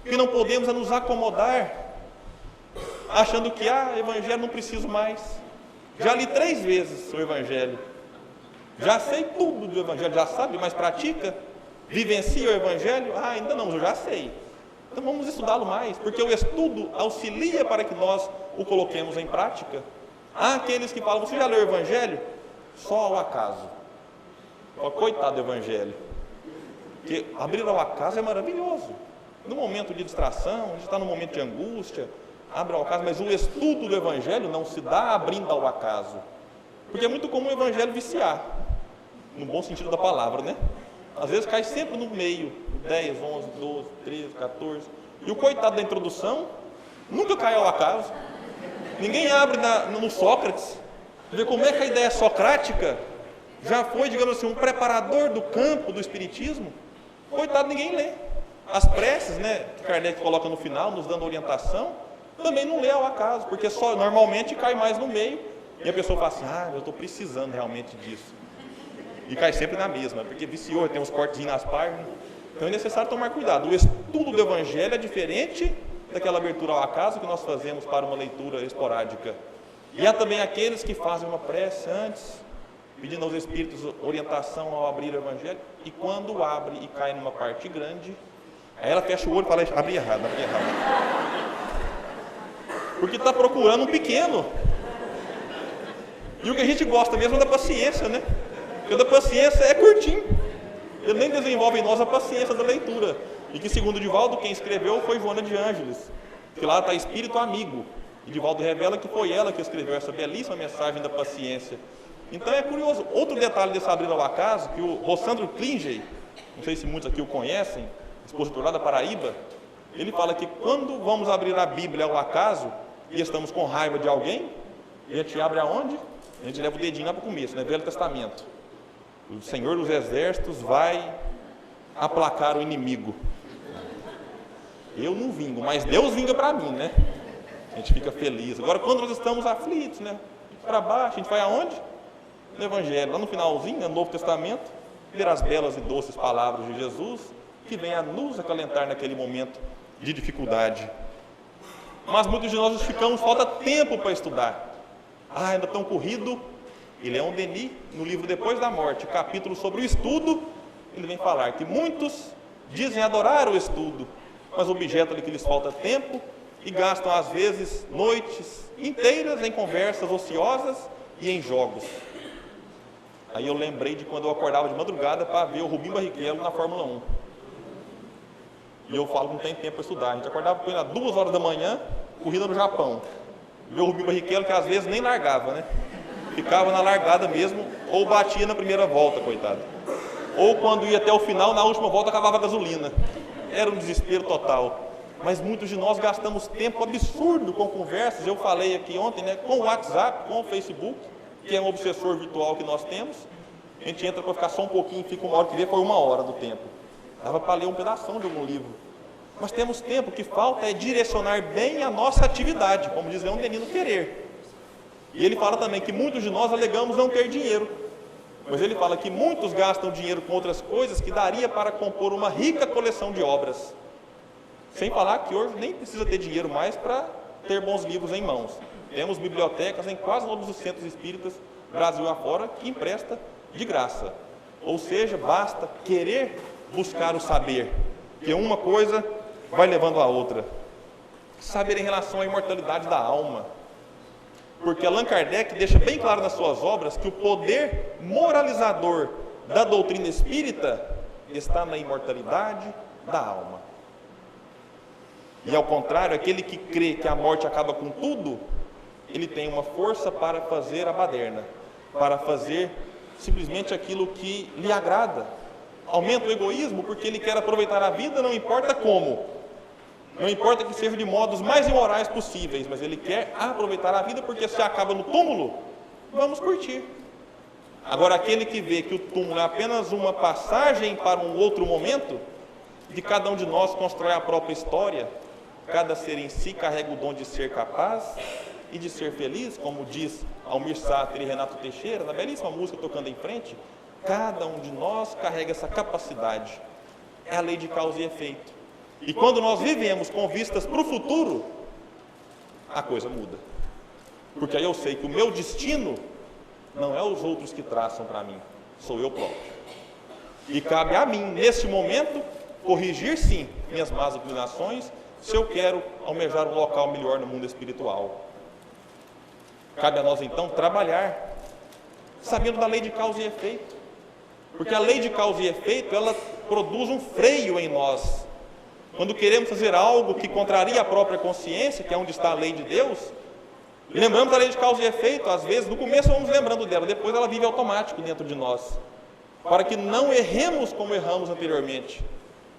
[SPEAKER 1] que não podemos nos acomodar, achando que, Evangelho não preciso mais, já li 3 vezes o Evangelho, já sei tudo do Evangelho, já sabe, mas pratica, vivencia o Evangelho, ainda não, eu já sei. Então vamos estudá-lo mais, porque o estudo auxilia para que nós o coloquemos em prática. Há aqueles que falam: você já leu o Evangelho? Só ao acaso. Coitado do Evangelho, porque abrir ao acaso é maravilhoso. No momento de distração, a gente está no momento de angústia, abre ao acaso, mas o estudo do Evangelho não se dá abrindo ao acaso, porque é muito comum o Evangelho viciar, no bom sentido da palavra, né? Às vezes cai sempre no meio, 10, 11, 12, 13, 14, e o coitado da introdução nunca cai ao acaso. Ninguém abre no Sócrates, vê como é que a ideia socrática já foi, digamos assim, um preparador do campo do Espiritismo. Coitado, ninguém lê. As preces, né, que Kardec coloca no final, nos dando orientação, também não lê ao acaso, porque só normalmente cai mais no meio, e a pessoa fala assim: eu estou precisando realmente disso. E cai sempre na mesma, porque viciou, tem uns cortezinhos nas páginas. Então é necessário tomar cuidado. O estudo do Evangelho é diferente daquela abertura ao acaso que nós fazemos para uma leitura esporádica. E há também aqueles que fazem uma prece antes, pedindo aos Espíritos orientação ao abrir o Evangelho, e quando abre e cai numa parte grande, aí ela fecha o olho e fala: abri errado. Porque está procurando um pequeno. E o que a gente gosta mesmo é da paciência, né? Porque da paciência é curtinho. Ele nem desenvolve em nós a paciência da leitura. E que, segundo Divaldo, quem escreveu foi Joana de Ângeles, que lá está Espírito Amigo. E Divaldo revela que foi ela que escreveu essa belíssima mensagem da paciência. Então é curioso. Outro detalhe desse abrir ao acaso, que o Rossandro Klingey, não sei se muitos aqui o conhecem, expositor lá da Paraíba, ele fala que quando vamos abrir a Bíblia ao acaso e estamos com raiva de alguém, a gente abre aonde? A gente leva o dedinho lá para o começo, né? Velho Testamento. O Senhor dos Exércitos vai aplacar o inimigo. Eu não vingo, mas Deus vinga para mim, né? A gente fica feliz. Agora, quando nós estamos aflitos, né? Para baixo, a gente vai aonde? No Evangelho, lá no finalzinho, no Novo Testamento, ver as belas e doces palavras de Jesus, que vem a nos acalentar naquele momento de dificuldade. Mas muitos de nós ficamos, falta tempo para estudar. Ainda tão corrido. E Leon Denis, no livro Depois da Morte, capítulo sobre o estudo, ele vem falar que muitos dizem adorar o estudo, mas objetam-lhe que lhes falta tempo e gastam às vezes noites inteiras em conversas ociosas e em jogos. Aí eu lembrei de quando eu acordava de madrugada para ver o Rubinho Barrichello na Fórmula 1. E eu falo que não tem tempo para estudar. A gente acordava com ele às 2 horas da manhã, corrida no Japão. Ver o Rubinho Barrichello, que às vezes nem largava, né? Ficava na largada mesmo, ou batia na primeira volta, coitado. Ou quando ia até o final, na última volta acabava a gasolina. Era um desespero total. Mas muitos de nós gastamos tempo absurdo com conversas, eu falei aqui ontem, né, com o WhatsApp, com o Facebook, que é um obsessor virtual que nós temos. A gente entra para ficar só um pouquinho, fica uma hora que vê, foi 1 hora do tempo. Dava para ler um pedação de algum livro. Mas temos tempo, o que falta é direcionar bem a nossa atividade, como diz Leon Denis no Querer. E ele fala também que muitos de nós alegamos não ter dinheiro, mas ele fala que muitos gastam dinheiro com outras coisas que daria para compor uma rica coleção de obras. Sem falar que hoje nem precisa ter dinheiro mais para ter bons livros em mãos. Temos bibliotecas em quase todos os centros espíritas, Brasil afora, que empresta de graça. Ou seja, basta querer buscar o saber, que uma coisa vai levando a outra. Saber em relação à imortalidade da alma. Porque Allan Kardec deixa bem claro nas suas obras que o poder moralizador da doutrina espírita está na imortalidade da alma. E ao contrário, aquele que crê que a morte acaba com tudo, ele tem uma força para fazer a baderna, para fazer simplesmente aquilo que lhe agrada. Aumenta o egoísmo porque ele quer aproveitar a vida, não importa como. Não importa que seja de modos mais imorais possíveis, mas ele quer aproveitar a vida porque se acaba no túmulo, vamos curtir. Agora, aquele que vê que o túmulo é apenas uma passagem para um outro momento, de cada um de nós constrói a própria história, cada ser em si carrega o dom de ser capaz e de ser feliz, como diz Almir Sater e Renato Teixeira, na belíssima música Tocando em Frente, cada um de nós carrega essa capacidade. É a lei de causa e efeito. E quando nós vivemos com vistas para o futuro, a coisa muda. Porque aí eu sei que o meu destino não é os outros que traçam para mim, sou eu próprio. E cabe a mim, neste momento, corrigir sim minhas más inclinações, se eu quero almejar um local melhor no mundo espiritual. Cabe a nós então trabalhar, sabendo da lei de causa e efeito. Porque a lei de causa e efeito, ela produz um freio em nós. Quando queremos fazer algo que contraria a própria consciência, que é onde está a lei de Deus, lembramos da lei de causa e efeito. Às vezes, no começo vamos lembrando dela, depois ela vive automático dentro de nós, para que não erremos como erramos anteriormente,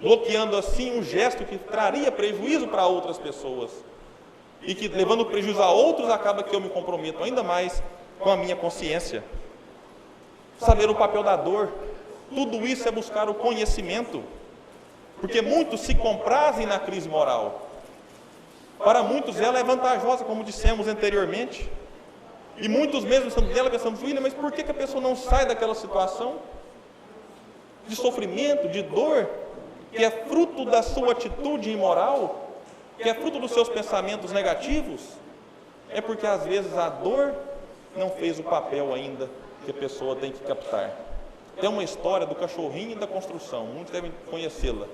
[SPEAKER 1] bloqueando assim um gesto que traria prejuízo para outras pessoas, e que levando prejuízo a outros, acaba que eu me comprometo ainda mais com a minha consciência. Saber o papel da dor, tudo isso é buscar o conhecimento, porque muitos se comprazem na crise moral. Para muitos ela é vantajosa, como dissemos anteriormente, e muitos mesmo estando nela pensamos, William, mas por que a pessoa não sai daquela situação de sofrimento, de dor, que é fruto da sua atitude imoral, que é fruto dos seus pensamentos negativos? É porque às vezes a dor não fez o papel ainda que a pessoa tem que captar. Tem uma história do cachorrinho da construção, muitos devem conhecê-la,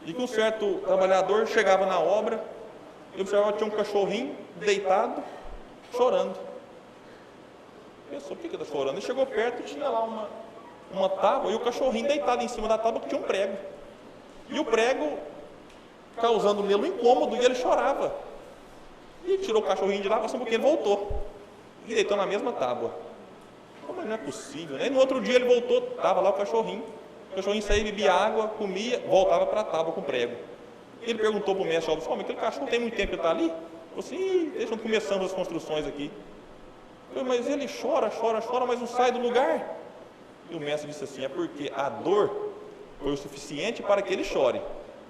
[SPEAKER 1] de que um certo trabalhador chegava na obra e observava que tinha um cachorrinho deitado, chorando. Pensou, por que ele está chorando? Ele chegou perto e tinha lá uma tábua, e o cachorrinho deitado em cima da tábua que tinha um prego. E o prego causando nele um incômodo, e ele chorava. E tirou o cachorrinho de lá, passou um pouquinho, ele voltou. E deitou na mesma tábua. Como não é possível, né? E no outro dia ele voltou, estava lá o cachorrinho saía, bebia água, comia, voltava para a tábua com prego. Ele perguntou para o mestre, mas aquele cachorro tem muito tempo que está ali? Ele falou assim, deixa eu começando as construções aqui. Eu falei, mas ele chora, mas não sai do lugar. E o mestre disse assim, é porque a dor foi o suficiente para que ele chore,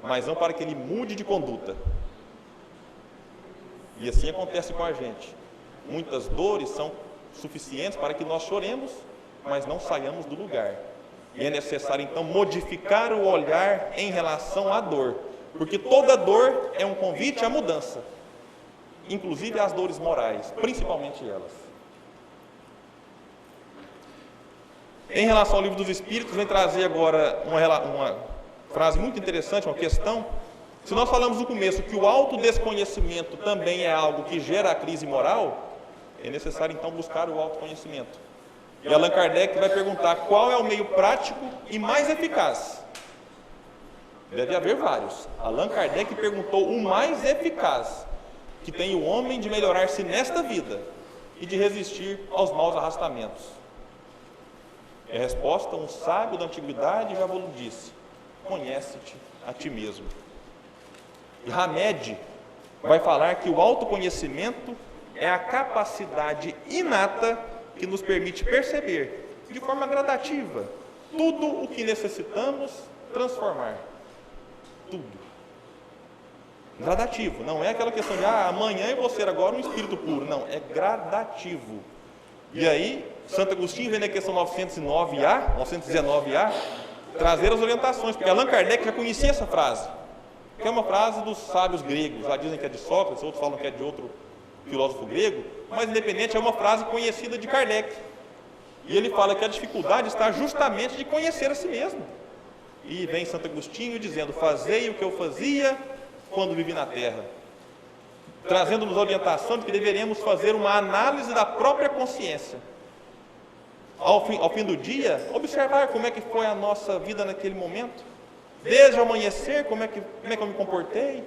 [SPEAKER 1] mas não para que ele mude de conduta. E assim acontece com a gente. Muitas dores são suficientes para que nós choremos, mas não saiamos do lugar. E é necessário então modificar o olhar em relação à dor, porque toda dor é um convite à mudança, inclusive as dores morais, principalmente elas. Em relação ao Livro dos Espíritos, vem trazer agora uma frase muito interessante, uma questão. Se nós falamos no começo que o autodesconhecimento também é algo que gera a crise moral, é necessário então buscar o autoconhecimento. E Allan Kardec vai perguntar qual é o meio prático e mais eficaz. Deve haver vários. Allan Kardec perguntou o mais eficaz que tem o homem de melhorar-se nesta vida e de resistir aos maus arrastamentos. É a resposta, um sábio da antiguidade já vos disse, conhece-te a ti mesmo. E Hamed vai falar que o autoconhecimento é a capacidade inata que nos permite perceber, de forma gradativa, tudo o que necessitamos transformar. Tudo. Gradativo, não é aquela questão de amanhã eu vou ser agora um espírito puro. Não, é gradativo. E aí, Santo Agostinho vem na questão 919A, trazer as orientações, porque Allan Kardec já conhecia essa frase. que é uma frase dos sábios gregos. Lá dizem que é de Sócrates, outros falam que é de outro filósofo grego, mas independente, é uma frase conhecida de Kardec. E ele fala que a dificuldade está justamente de conhecer a si mesmo. E vem Santo Agostinho dizendo: fazei o que eu fazia quando vivi na terra, trazendo-nos a orientação de que deveríamos fazer uma análise da própria consciência. Ao fim do dia, observar como é que foi a nossa vida naquele momento, desde o amanhecer, como é que eu me comportei,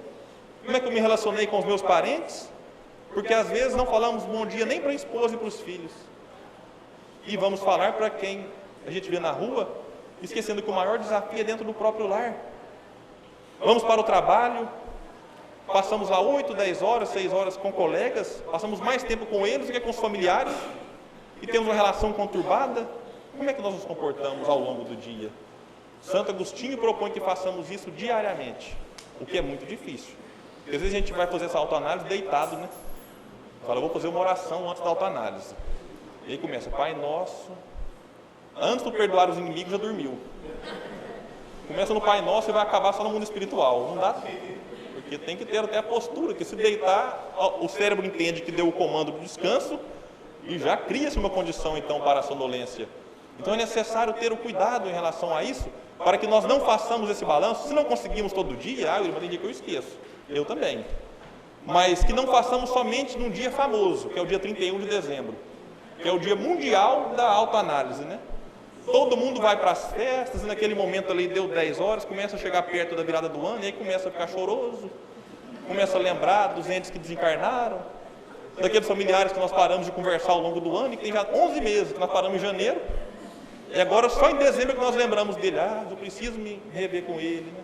[SPEAKER 1] como é que eu me relacionei com os meus parentes, porque às vezes não falamos bom dia nem para a esposa e para os filhos, e vamos falar para quem a gente vê na rua, esquecendo que o maior desafio é dentro do próprio lar. Vamos para o trabalho, passamos lá 8, 10 horas, 6 horas com colegas, passamos mais tempo com eles do que com os familiares, e temos uma relação conturbada. Como é que nós nos comportamos ao longo do dia? Santo Agostinho propõe que façamos isso diariamente, o que é muito difícil. Às vezes a gente vai fazer essa autoanálise deitado, né? Fala, vou fazer uma oração antes da autoanálise. E aí começa, Pai Nosso, antes de perdoar os inimigos já dormiu. Começa no Pai Nosso e vai acabar só no mundo espiritual. Não dá tempo, porque tem que ter até a postura, que se deitar, o cérebro entende que deu o comando para o descanso, e já cria-se uma condição então para a sonolência. Então é necessário ter o cuidado em relação a isso, para que nós não façamos esse balanço. Se não conseguimos todo dia, irmão, tem dia que eu esqueço, eu também, mas que não façamos somente num dia famoso, que é o dia 31 de dezembro, que é o dia mundial da autoanálise, né? Todo mundo vai para as festas, e naquele momento ali deu 10 horas, começa a chegar perto da virada do ano, e aí começa a ficar choroso, começa a lembrar dos entes que desencarnaram, daqueles familiares que nós paramos de conversar ao longo do ano, e que tem já 11 meses, que nós paramos em janeiro, e agora só em dezembro que nós lembramos dele. Eu preciso me rever com ele, né?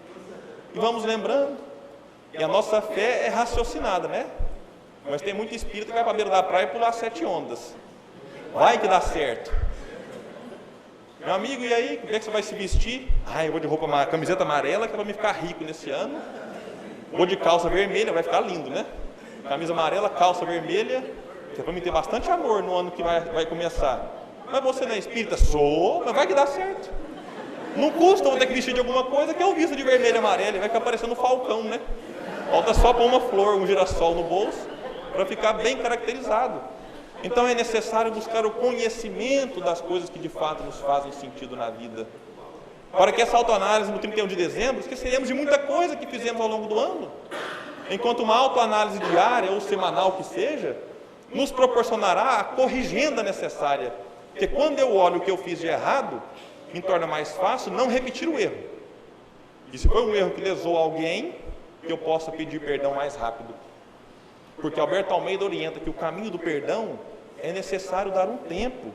[SPEAKER 1] E vamos lembrando, e a nossa fé é raciocinada, né? Mas tem muito espírito que vai para a beira da praia e pular 7 ondas. Vai que dá certo. Meu amigo, e aí, como é que você vai se vestir? Eu vou de roupa, camiseta amarela, que é para me ficar rico nesse ano. Vou de calça vermelha, vai ficar lindo, né? Camisa amarela, calça vermelha, que é para me ter bastante amor no ano que vai começar. Mas você não é espírita? Sou, mas vai que dá certo. Não custa, vou ter que vestir de alguma coisa que eu visto de vermelho e amarelo, e vai ficar parecendo um falcão, né? Falta só pôr uma flor, um girassol no bolso, para ficar bem caracterizado. Então é necessário buscar o conhecimento das coisas que de fato nos fazem sentido na vida, para que essa autoanálise no 31 de dezembro, esqueceremos de muita coisa que fizemos ao longo do ano, enquanto uma autoanálise diária ou semanal que seja, nos proporcionará a corrigenda necessária, porque quando eu olho o que eu fiz de errado, me torna mais fácil não repetir o erro, e se foi um erro que lesou alguém, que eu possa pedir perdão mais rápido, porque Alberto Almeida orienta que o caminho do perdão é necessário dar um tempo,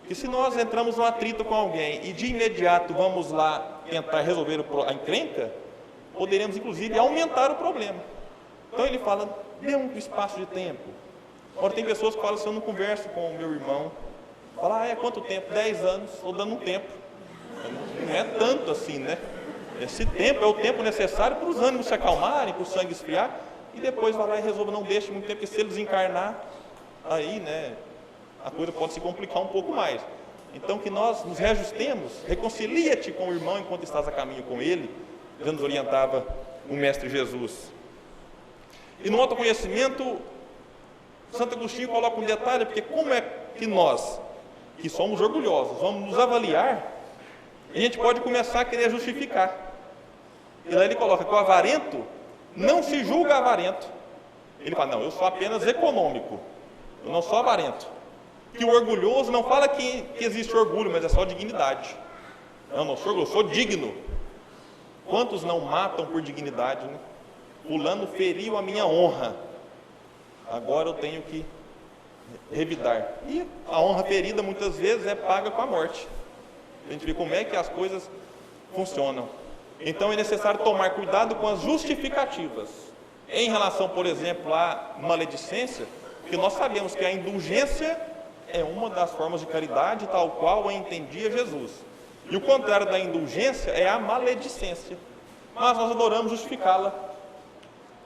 [SPEAKER 1] que se nós entramos num atrito com alguém e de imediato vamos lá tentar resolver a encrenca, poderemos inclusive aumentar o problema. Então ele fala, dê um espaço de tempo. Agora tem pessoas que falam assim, eu não converso com o meu irmão, fala, quanto tempo? 10 anos, estou dando um tempo. Não é tanto assim, né? Esse tempo é o tempo necessário para os ânimos se acalmarem, para o sangue esfriar, e depois vai lá e resolve, não deixe muito tempo, porque se ele desencarnar, aí, né, a coisa pode se complicar um pouco mais. Então que nós nos reajustemos, reconcilia-te com o irmão enquanto estás a caminho com ele, já nos orientava o Mestre Jesus. E no autoconhecimento, Santo Agostinho coloca um detalhe, porque como é que nós, que somos orgulhosos, vamos nos avaliar, a gente pode começar a querer justificar. E lá ele coloca que o avarento não se julga avarento. Ele fala, não, eu sou apenas econômico, eu não sou avarento. Que o orgulhoso não fala que existe orgulho, mas é só dignidade. Não sou orgulhoso, sou digno. Quantos não matam por dignidade, né? Fulano feriu a minha honra, agora eu tenho que revidar. E a honra ferida muitas vezes é paga com a morte. A gente vê como é que as coisas funcionam. Então é necessário tomar cuidado com as justificativas. Em relação, por exemplo, à maledicência, porque nós sabemos que a indulgência é uma das formas de caridade, tal qual a entendia Jesus. E o contrário da indulgência é a maledicência. Mas nós adoramos justificá-la.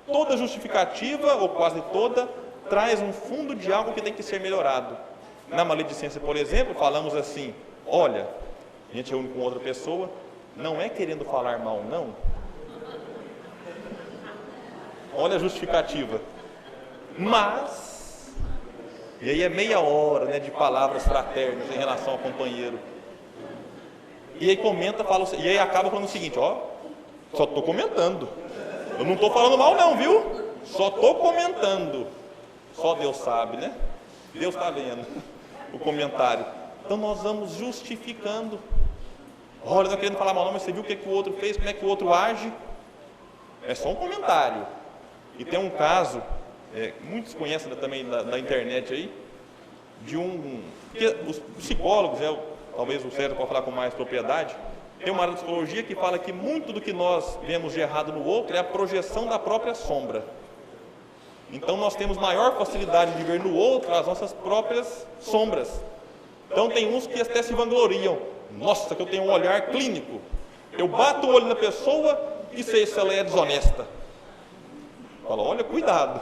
[SPEAKER 1] Toda justificativa, ou quase toda, traz um fundo de algo que tem que ser melhorado. Na maledicência, por exemplo, falamos assim, olha, a gente reúne com outra pessoa, não é querendo falar mal, não. Olha a justificativa. Mas, e aí é meia hora, né, de palavras fraternas em relação ao companheiro. E aí comenta, fala, e aí acaba falando o seguinte, ó, só estou comentando. Eu não estou falando mal não, viu? Só estou comentando. Só Deus sabe, né? Deus está vendo o comentário. Então nós vamos justificando. Olha, não querendo falar mal não, mas você viu o que o outro fez, como é que o outro age? É só um comentário. E tem um caso, muitos conhecem também na internet aí, de porque os psicólogos, talvez o Sérgio pode falar com mais propriedade, tem uma área de psicologia que fala que muito do que nós vemos de errado no outro é a projeção da própria sombra. Então nós temos maior facilidade de ver no outro as nossas próprias sombras. Então tem uns que até se vangloriam. Nossa, que eu tenho um olhar clínico. Eu bato o olho na pessoa e sei se ela é desonesta. Fala, olha, cuidado.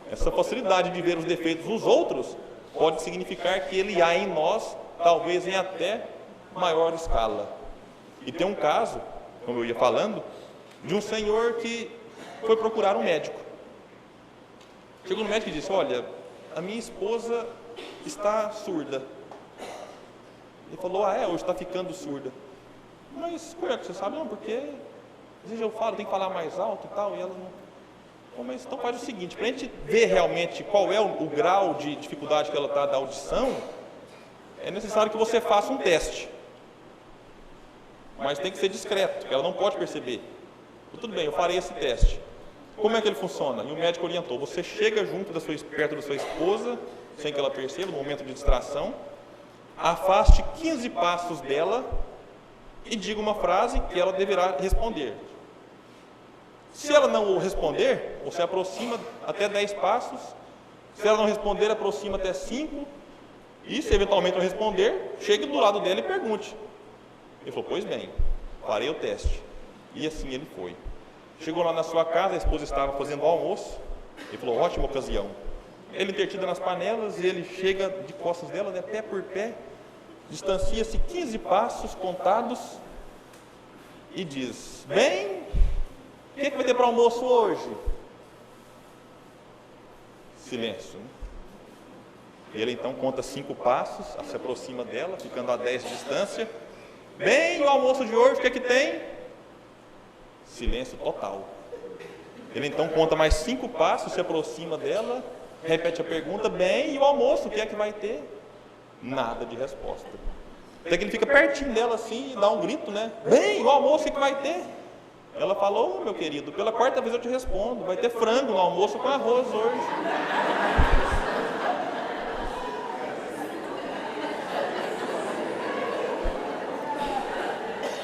[SPEAKER 1] Essa facilidade de ver os defeitos dos outros pode significar que ele há em nós, talvez em até maior escala. E tem um caso, como eu ia falando, de um senhor que foi procurar um médico. Chegou no médico e disse, olha, a minha esposa está surda. Ele falou, hoje está ficando surda. Mas como é que você sabe? Não, porque às vezes eu falo, tem que falar mais alto e tal, e ela não... Mas então faz o seguinte, para a gente ver realmente qual é o grau de dificuldade que ela está da audição, é necessário que você faça um teste. Mas tem que ser discreto, porque ela não pode perceber. Tudo bem, eu farei esse teste. Como é que ele funciona? E o médico orientou, você chega perto da sua esposa, sem que ela perceba, no momento de distração, afaste 15 passos dela e diga uma frase que ela deverá responder. Se ela não responder, você aproxima até 10 passos. Se ela não responder, aproxima até 5. E se eventualmente não responder, chegue do lado dela e pergunte. Ele falou, pois bem, farei o teste. E assim ele foi. Chegou lá na sua casa, a esposa estava fazendo o almoço. Ele falou, ótima ocasião. Ele intertida nas panelas e ele chega de costas dela, né, pé por pé, distancia-se 15 passos contados e diz, bem, o que vai ter para almoço hoje? Silêncio. Ele então conta 5 passos, se aproxima dela, ficando a 10 de distância. Bem, o almoço de hoje, o que tem? Silêncio total. Ele então conta mais 5 passos, se aproxima dela, repete a pergunta, bem, e o almoço, o que é que vai ter? Nada de resposta. Até que ele fica pertinho dela assim e dá um grito, né? Bem, o almoço, o que vai ter? Ela falou, meu querido, pela 4ª vez eu te respondo, vai ter frango no almoço com arroz hoje.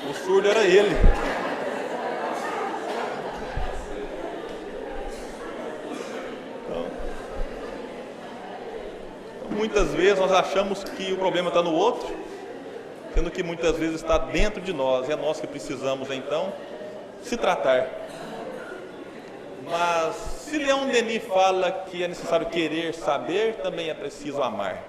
[SPEAKER 1] O surdo era ele. Então, muitas vezes nós achamos que o problema está no outro, sendo que muitas vezes está dentro de nós, é nós que precisamos então se tratar. Mas se Leon Denis fala que é necessário querer saber, também é preciso amar.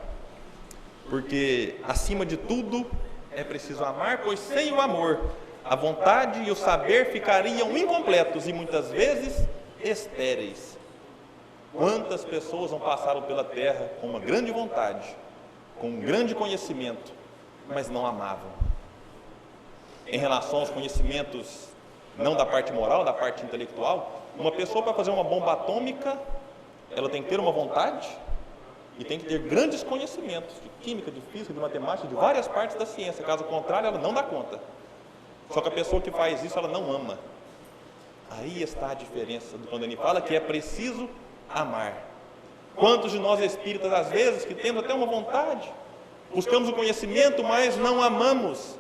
[SPEAKER 1] Porque, acima de tudo, é preciso amar, pois sem o amor, a vontade e o saber ficariam incompletos e muitas vezes estéreis. Quantas pessoas não passaram pela terra com uma grande vontade, com um grande conhecimento, mas não amavam. Em relação aos conhecimentos, não da parte moral, da parte intelectual, uma pessoa para fazer uma bomba atômica, ela tem que ter uma vontade e tem que ter grandes conhecimentos de química, de física, de matemática, de várias partes da ciência. Caso contrário, ela não dá conta. Só que a pessoa que faz isso, ela não ama. Aí está a diferença do quando ele fala que é preciso amar. Quantos de nós espíritas, às vezes, que temos até uma vontade, buscamos o conhecimento, mas não amamos,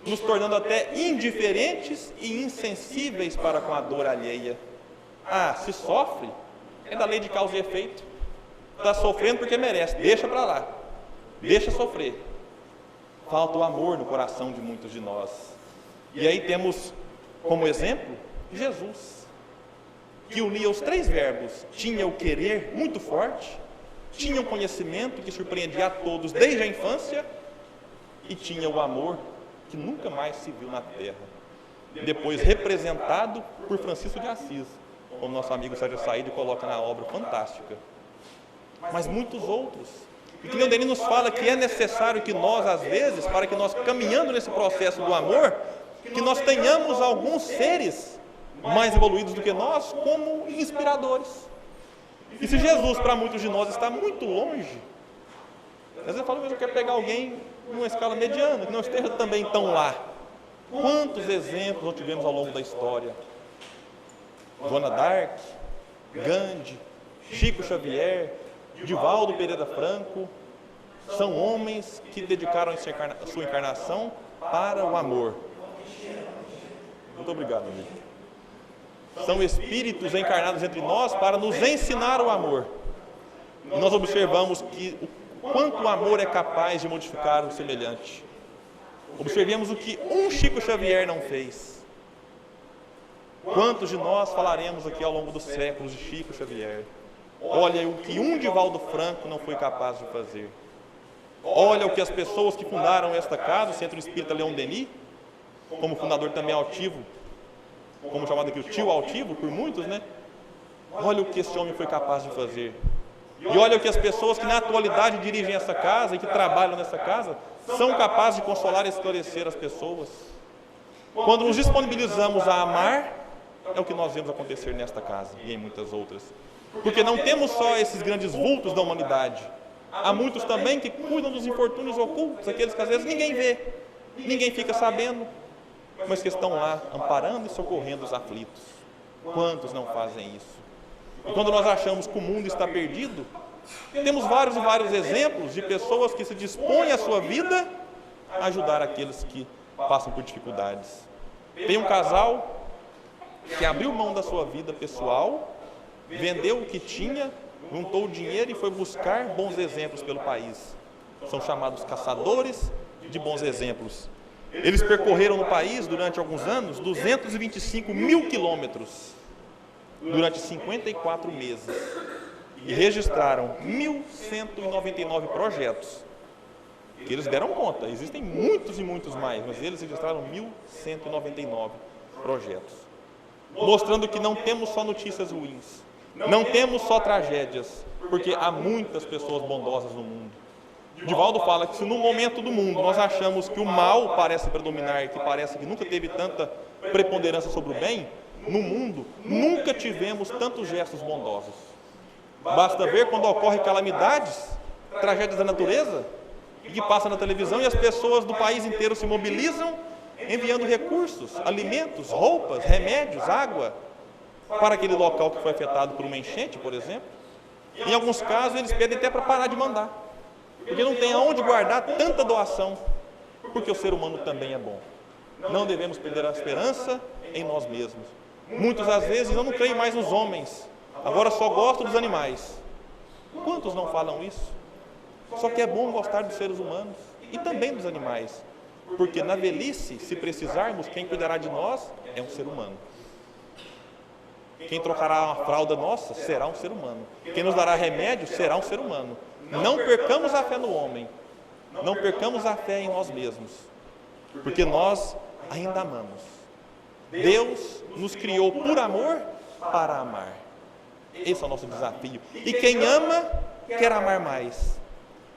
[SPEAKER 1] nos tornando até indiferentes e insensíveis para com a dor alheia. Se sofre, é da lei de causa e efeito. Está sofrendo porque merece, deixa para lá, deixa sofrer. Falta o amor no coração de muitos de nós. E aí temos como exemplo Jesus, que unia os 3 verbos, tinha o querer muito forte, tinha o conhecimento que surpreendia a todos desde a infância e tinha o amor que nunca mais se viu na terra, depois representado por Francisco de Assis. como nosso amigo Sérgio Said coloca na obra, fantástica. Mas muitos outros. E que Leon Denis nos fala que é necessário que nós, às vezes, para que nós, caminhando nesse processo do amor, que nós tenhamos alguns seres mais evoluídos do que nós como inspiradores. E se Jesus, para muitos de nós, está muito longe, às vezes eu falo, mas eu quero pegar alguém numa escala mediana, que não esteja também tão lá. Quantos exemplos nós tivemos ao longo da história? Joana d'Arc, Gandhi, Chico Xavier, Divaldo Pereira Franco, são homens que dedicaram a sua encarnação para o amor. Muito obrigado, amigo. São espíritos encarnados entre nós para nos ensinar o amor. E nós observamos que o quanto o amor é capaz de modificar o semelhante. Observemos o que um Chico Xavier não fez. Quantos de nós falaremos aqui ao longo dos séculos de Chico Xavier? Olha o que um Divaldo Franco não foi capaz de fazer. Olha o que as pessoas que fundaram esta casa, o Centro Espírita Leon Denis, como fundador também altivo, como chamado aqui o tio altivo por muitos, né? Olha o que esse homem foi capaz de fazer. E olha o que as pessoas que na atualidade dirigem essa casa e que trabalham nessa casa são capazes de consolar e esclarecer as pessoas. Quando nos disponibilizamos a amar, é o que nós vemos acontecer nesta casa e em muitas outras. Porque não temos só esses grandes vultos da humanidade. Há muitos também que cuidam dos infortúnios ocultos, aqueles que às vezes ninguém vê, ninguém fica sabendo, mas que estão lá amparando e socorrendo os aflitos. Quantos não fazem isso? E quando nós achamos que o mundo está perdido, temos vários e vários exemplos de pessoas que se dispõem a sua vida a ajudar aqueles que passam por dificuldades. Tem um casal que abriu mão da sua vida pessoal, vendeu o que tinha, juntou o dinheiro e foi buscar bons exemplos pelo país. São chamados caçadores de bons exemplos. Eles percorreram no país, durante alguns anos, 225 mil quilômetros, durante 54 meses, e registraram 1.199 projetos, que eles deram conta. Existem muitos e muitos mais, mas eles registraram 1.199 projetos, mostrando que não temos só notícias ruins, não temos só tragédias, porque há muitas pessoas bondosas no mundo. Divaldo fala que se no momento do mundo nós achamos que o mal parece predominar, que parece que nunca teve tanta preponderância sobre o bem, no mundo nunca tivemos tantos gestos bondosos. Basta ver quando ocorrem calamidades, tragédias da natureza, que passa na televisão e as pessoas do país inteiro se mobilizam, enviando recursos, alimentos, roupas, remédios, água, para aquele local que foi afetado por uma enchente, por exemplo. Em alguns casos eles pedem até para parar de mandar, porque não tem aonde guardar tanta doação, porque o ser humano também é bom. Não devemos perder a esperança em nós mesmos. Muitas às vezes eu não creio mais nos homens, agora só gosto dos animais. Quantos não falam isso? Só que é bom gostar dos seres humanos e também dos animais, porque na velhice, se precisarmos, quem cuidará de nós é um ser humano. Quem trocará uma fralda nossa será um ser humano. Quem nos dará remédio será um ser humano. Não percamos a fé no homem, não percamos a fé em nós mesmos, porque nós ainda amamos. Deus nos criou por amor para amar. Esse é o nosso desafio. E quem ama, quer amar mais.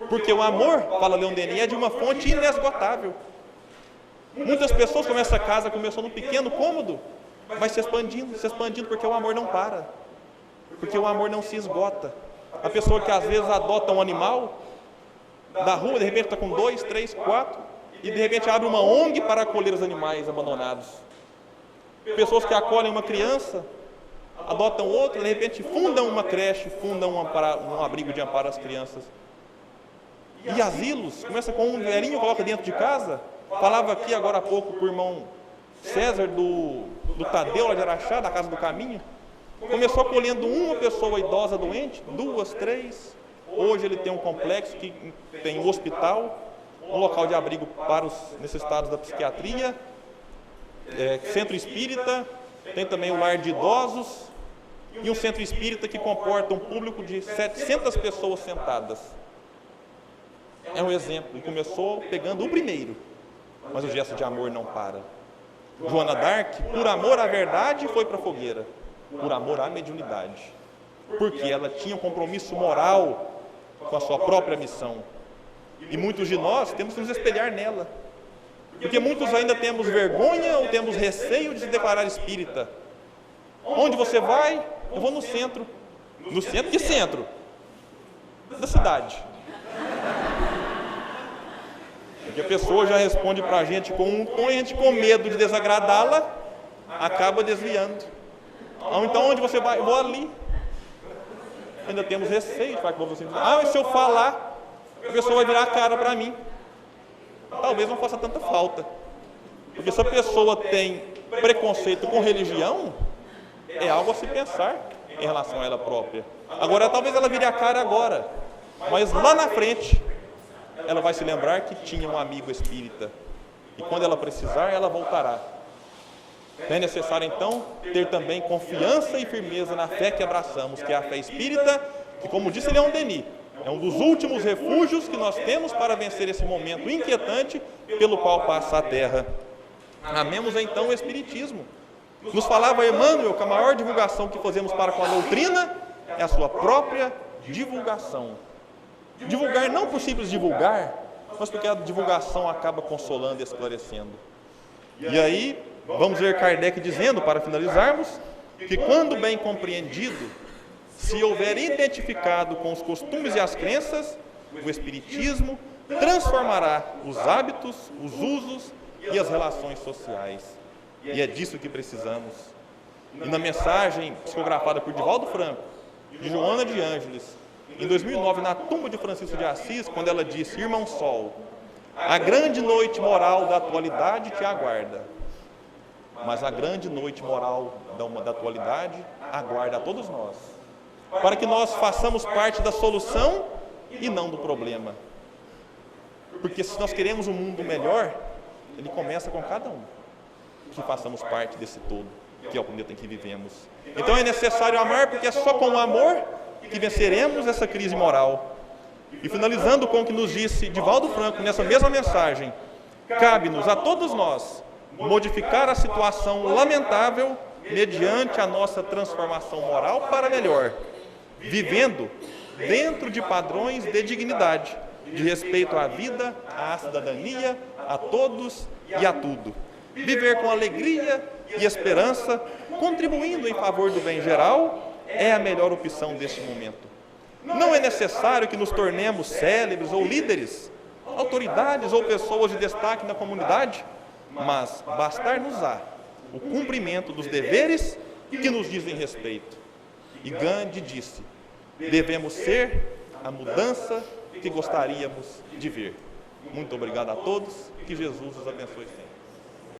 [SPEAKER 1] Porque o amor, fala Leon Denis, é de uma fonte inesgotável. Muitas pessoas, como essa casa começou num pequeno cômodo, vai se expandindo, porque o amor não para. Porque o amor não se esgota. A pessoa que às vezes adota um animal da rua, de repente está com 2, 3, 4, e de repente abre uma ONG para acolher os animais abandonados. Pessoas que acolhem uma criança, adotam outra, de repente fundam uma creche, fundam um abrigo de amparo às crianças. E asilos, começa com um velhinho, coloca dentro de casa. Falava aqui agora há pouco com o irmão César do Tadeu, lá de Araxá, da Casa do Caminho. Começou acolhendo uma pessoa idosa doente, 2, 3. Hoje ele tem um complexo que tem um hospital, um local de abrigo para os necessitados da psiquiatria, centro espírita, tem também um lar de idosos e um centro espírita que comporta um público de 700 pessoas sentadas. É um exemplo, e começou pegando o primeiro, mas o gesto de amor não para. Joana d'Arc, por amor à verdade, foi para a fogueira. por amor à mediunidade, porque ela tinha um compromisso moral com a sua própria missão. E muitos de nós temos que nos espelhar nela, porque muitos ainda temos vergonha ou temos receio de se declarar espírita. Onde você vai? Eu vou no centro. No centro? Que centro? Da cidade. Porque a pessoa já responde para a gente com um tom, e a gente, com medo de desagradá-la, acaba desviando. Então, onde você vai? Eu vou ali. Ainda temos receio de falar que vou assim. Mas se eu falar, a pessoa vai virar a cara para mim. Talvez não faça tanta falta. Porque se a pessoa tem preconceito com religião, é algo a se pensar em relação a ela própria. Agora, talvez ela vire a cara agora, mas lá na frente, ela vai se lembrar que tinha um amigo espírita. E quando ela precisar, ela voltará. É necessário, então, ter também confiança e firmeza na fé que abraçamos, que é a fé espírita, que, como disse Leon Denis, é um dos últimos refúgios que nós temos para vencer esse momento inquietante pelo qual passa a Terra. Amemos, então, o Espiritismo. Nos falava Emmanuel que a maior divulgação que fazemos para com a doutrina é a sua própria divulgação. Divulgar não por simples divulgar, mas porque a divulgação acaba consolando e esclarecendo. E aí, vamos ver Kardec dizendo, para finalizarmos, que quando bem compreendido, se houver identificado com os costumes e as crenças, o Espiritismo transformará os hábitos, os usos e as relações sociais. E é disso que precisamos. E na mensagem psicografada por Divaldo Franco, de Joana de Ângeles, em 2009, na tumba de Francisco de Assis, quando ela disse: Irmão Sol, a grande noite moral da atualidade te aguarda. Mas a grande noite moral da atualidade aguarda a todos nós, para que nós façamos parte da solução e não do problema. Porque se nós queremos um mundo melhor, ele começa com cada um, que façamos parte desse todo, que é o planeta em que vivemos. Então é necessário amar, porque é só com o amor que venceremos essa crise moral. E finalizando com o que nos disse Divaldo Franco nessa mesma mensagem, cabe-nos a todos nós modificar a situação lamentável mediante a nossa transformação moral para melhor, vivendo dentro de padrões de dignidade, de respeito à vida, à cidadania, a todos e a tudo. Viver com alegria e esperança, contribuindo em favor do bem geral, é a melhor opção deste momento. Não é necessário que nos tornemos célebres ou líderes, autoridades ou pessoas de destaque na comunidade, mas bastar-nos-á o cumprimento dos deveres que nos dizem respeito. E Gandhi disse: devemos ser a mudança que gostaríamos de ver. Muito obrigado a todos, que Jesus os abençoe sempre.